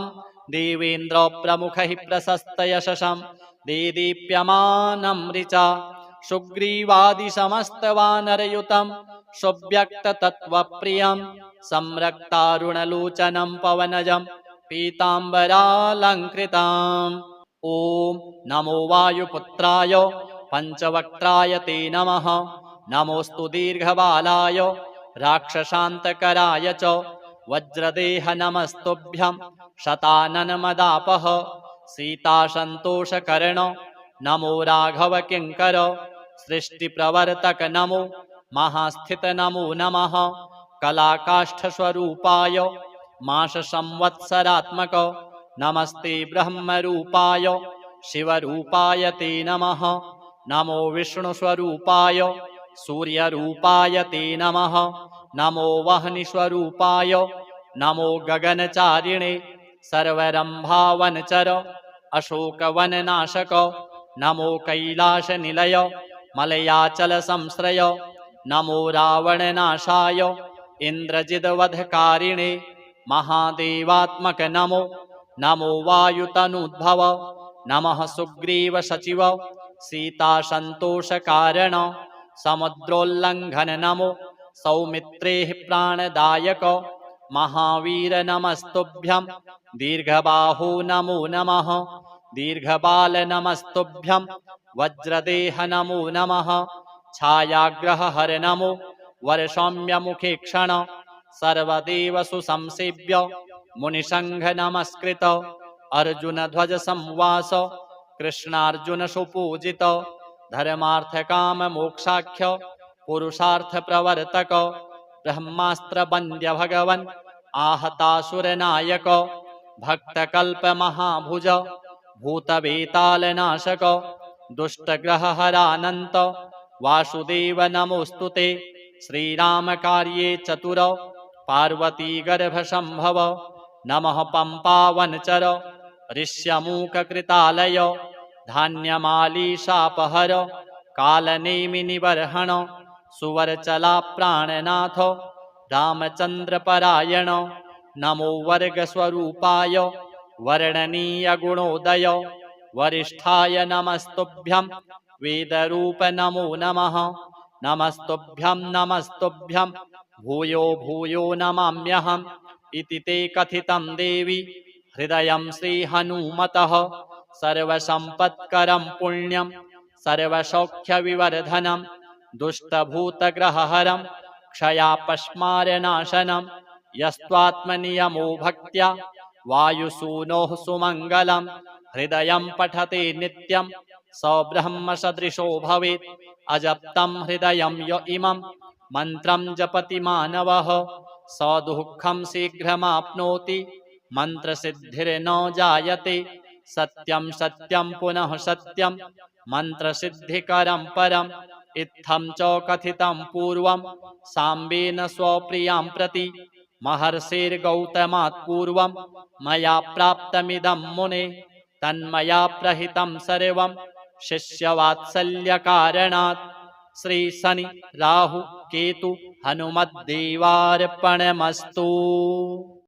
देवेन्द्रप्रमुखैः प्रशस्तयशसं देदीप्यमानं ऋचा सुग्रीवादिसमस्तवानरयुतं सुव्यक्ततत्त्वप्रियं संरक्तारुणलोचनं पवनजं पीताम्बरालङ्कृताम्। ओम नमो वायुपुत्राय पंचवक्त्राय ते नमः। नमोस्तु दीर्घबालाय राक्षसान्तकराय च वज्रदेह नमस्तुभ्यं शताननमदापः सीतासन्तोषकर्ण नमो राघव किङ्कर सृष्टिप्रवर्तक नमो महास्थित नमो नमः कलाकाष्ठस्वरूपाय माससंवत्सरात्मक नमस्ते ब्रह्मरूपाय शिवरूपाय ते नमः। नमो विष्णुस्वरूपाय सूर्यरूपाय ते नमः। नमो वह्निस्वरूपाय नमो गगनचारिणे सर्वरम्भावनचर अशोकवननाशक नमो कैलासनिलय मलयाचलसंश्रय नमो रावणनाशाय इन्द्रजिद्वधकारिणे महादेवात्मक नमो नमो वायुतनुद्भव नमः सुग्रीवसचिव सीतासन्तोषकारण समुद्रोल्लङ्घन नमो सौमित्रेः प्राणदायक महावीर नमस्तुभ्यं दीर्घबाहु नमो नमः दीर्घबाल नमस्तुभ्यं वज्रदेह नमो नमः छायाग्रह हर नमो वर्षौम्य मुखे क्षण सर्वदेव सुसंसेव्य मुनिसंघ नमस्कृत अर्जुन ध्वज संवास कृष्णार्जुन सुपूजित धर्मार्थ काम मोक्षाख्य पुरुषार्थ प्रवर्तक ब्रह्मास्त्र वन्द्य भगवन् आहतासुर नायक भक्त कल्प महाभुज भूत बेताल नाशक दुष्ट ग्रह हरानंत वासुदेव नमोस्तुते श्रीराम कार्ये चतुर पार्वती गर्भ संभव नमः पंपावनचर ऋष्यमूक कृतालय धान्यमाली शापहर कालनेमि निबर्हण सुवरचला प्राणनाथ रामचंद्र परायण नमो वर्ग स्वरूपाय वर्णनीय गुणोदय वरिष्ठाय नमस्तुभ्यं वेदरूप नमो नमः नमस्तुभ्यं नमस्तुभ्यं भूयो भूयो नमाम्यहम् इति ते कथितं देवी हृदयं श्रीहनुमतः सर्वसम्पत्करं पुण्यं सर्वसौख्यविवर्धनं दुष्टभूतग्रहहरं क्षयापस्मारनाशनं यस्त्वात्मनियमो भक्त्या वायुसूनोः सुमङ्गलं हृदयं पठते नित्यं स ब्रह्मसदृशो भवेत् अजप्तं हृदयं य इमं मन्त्रं जपति मानवः स दुःखं शीघ्रमाप्नोति मन्त्रसिद्धिर्न जायते सत्यं सत्यं पुनः सत्यं मन्त्रसिद्धिकरं परम् इत्थं च कथितं पूर्वं साम्बेन स्वप्रियां प्रति महर्षिर्गौतमात् पूर्वं मया प्राप्तमिदं मुने तन्मया प्रहितं सर्वं शिष्यवात्सल्यकारणात् श्री शनि राहु केतु हनुमद्देवार्पणमस्तु।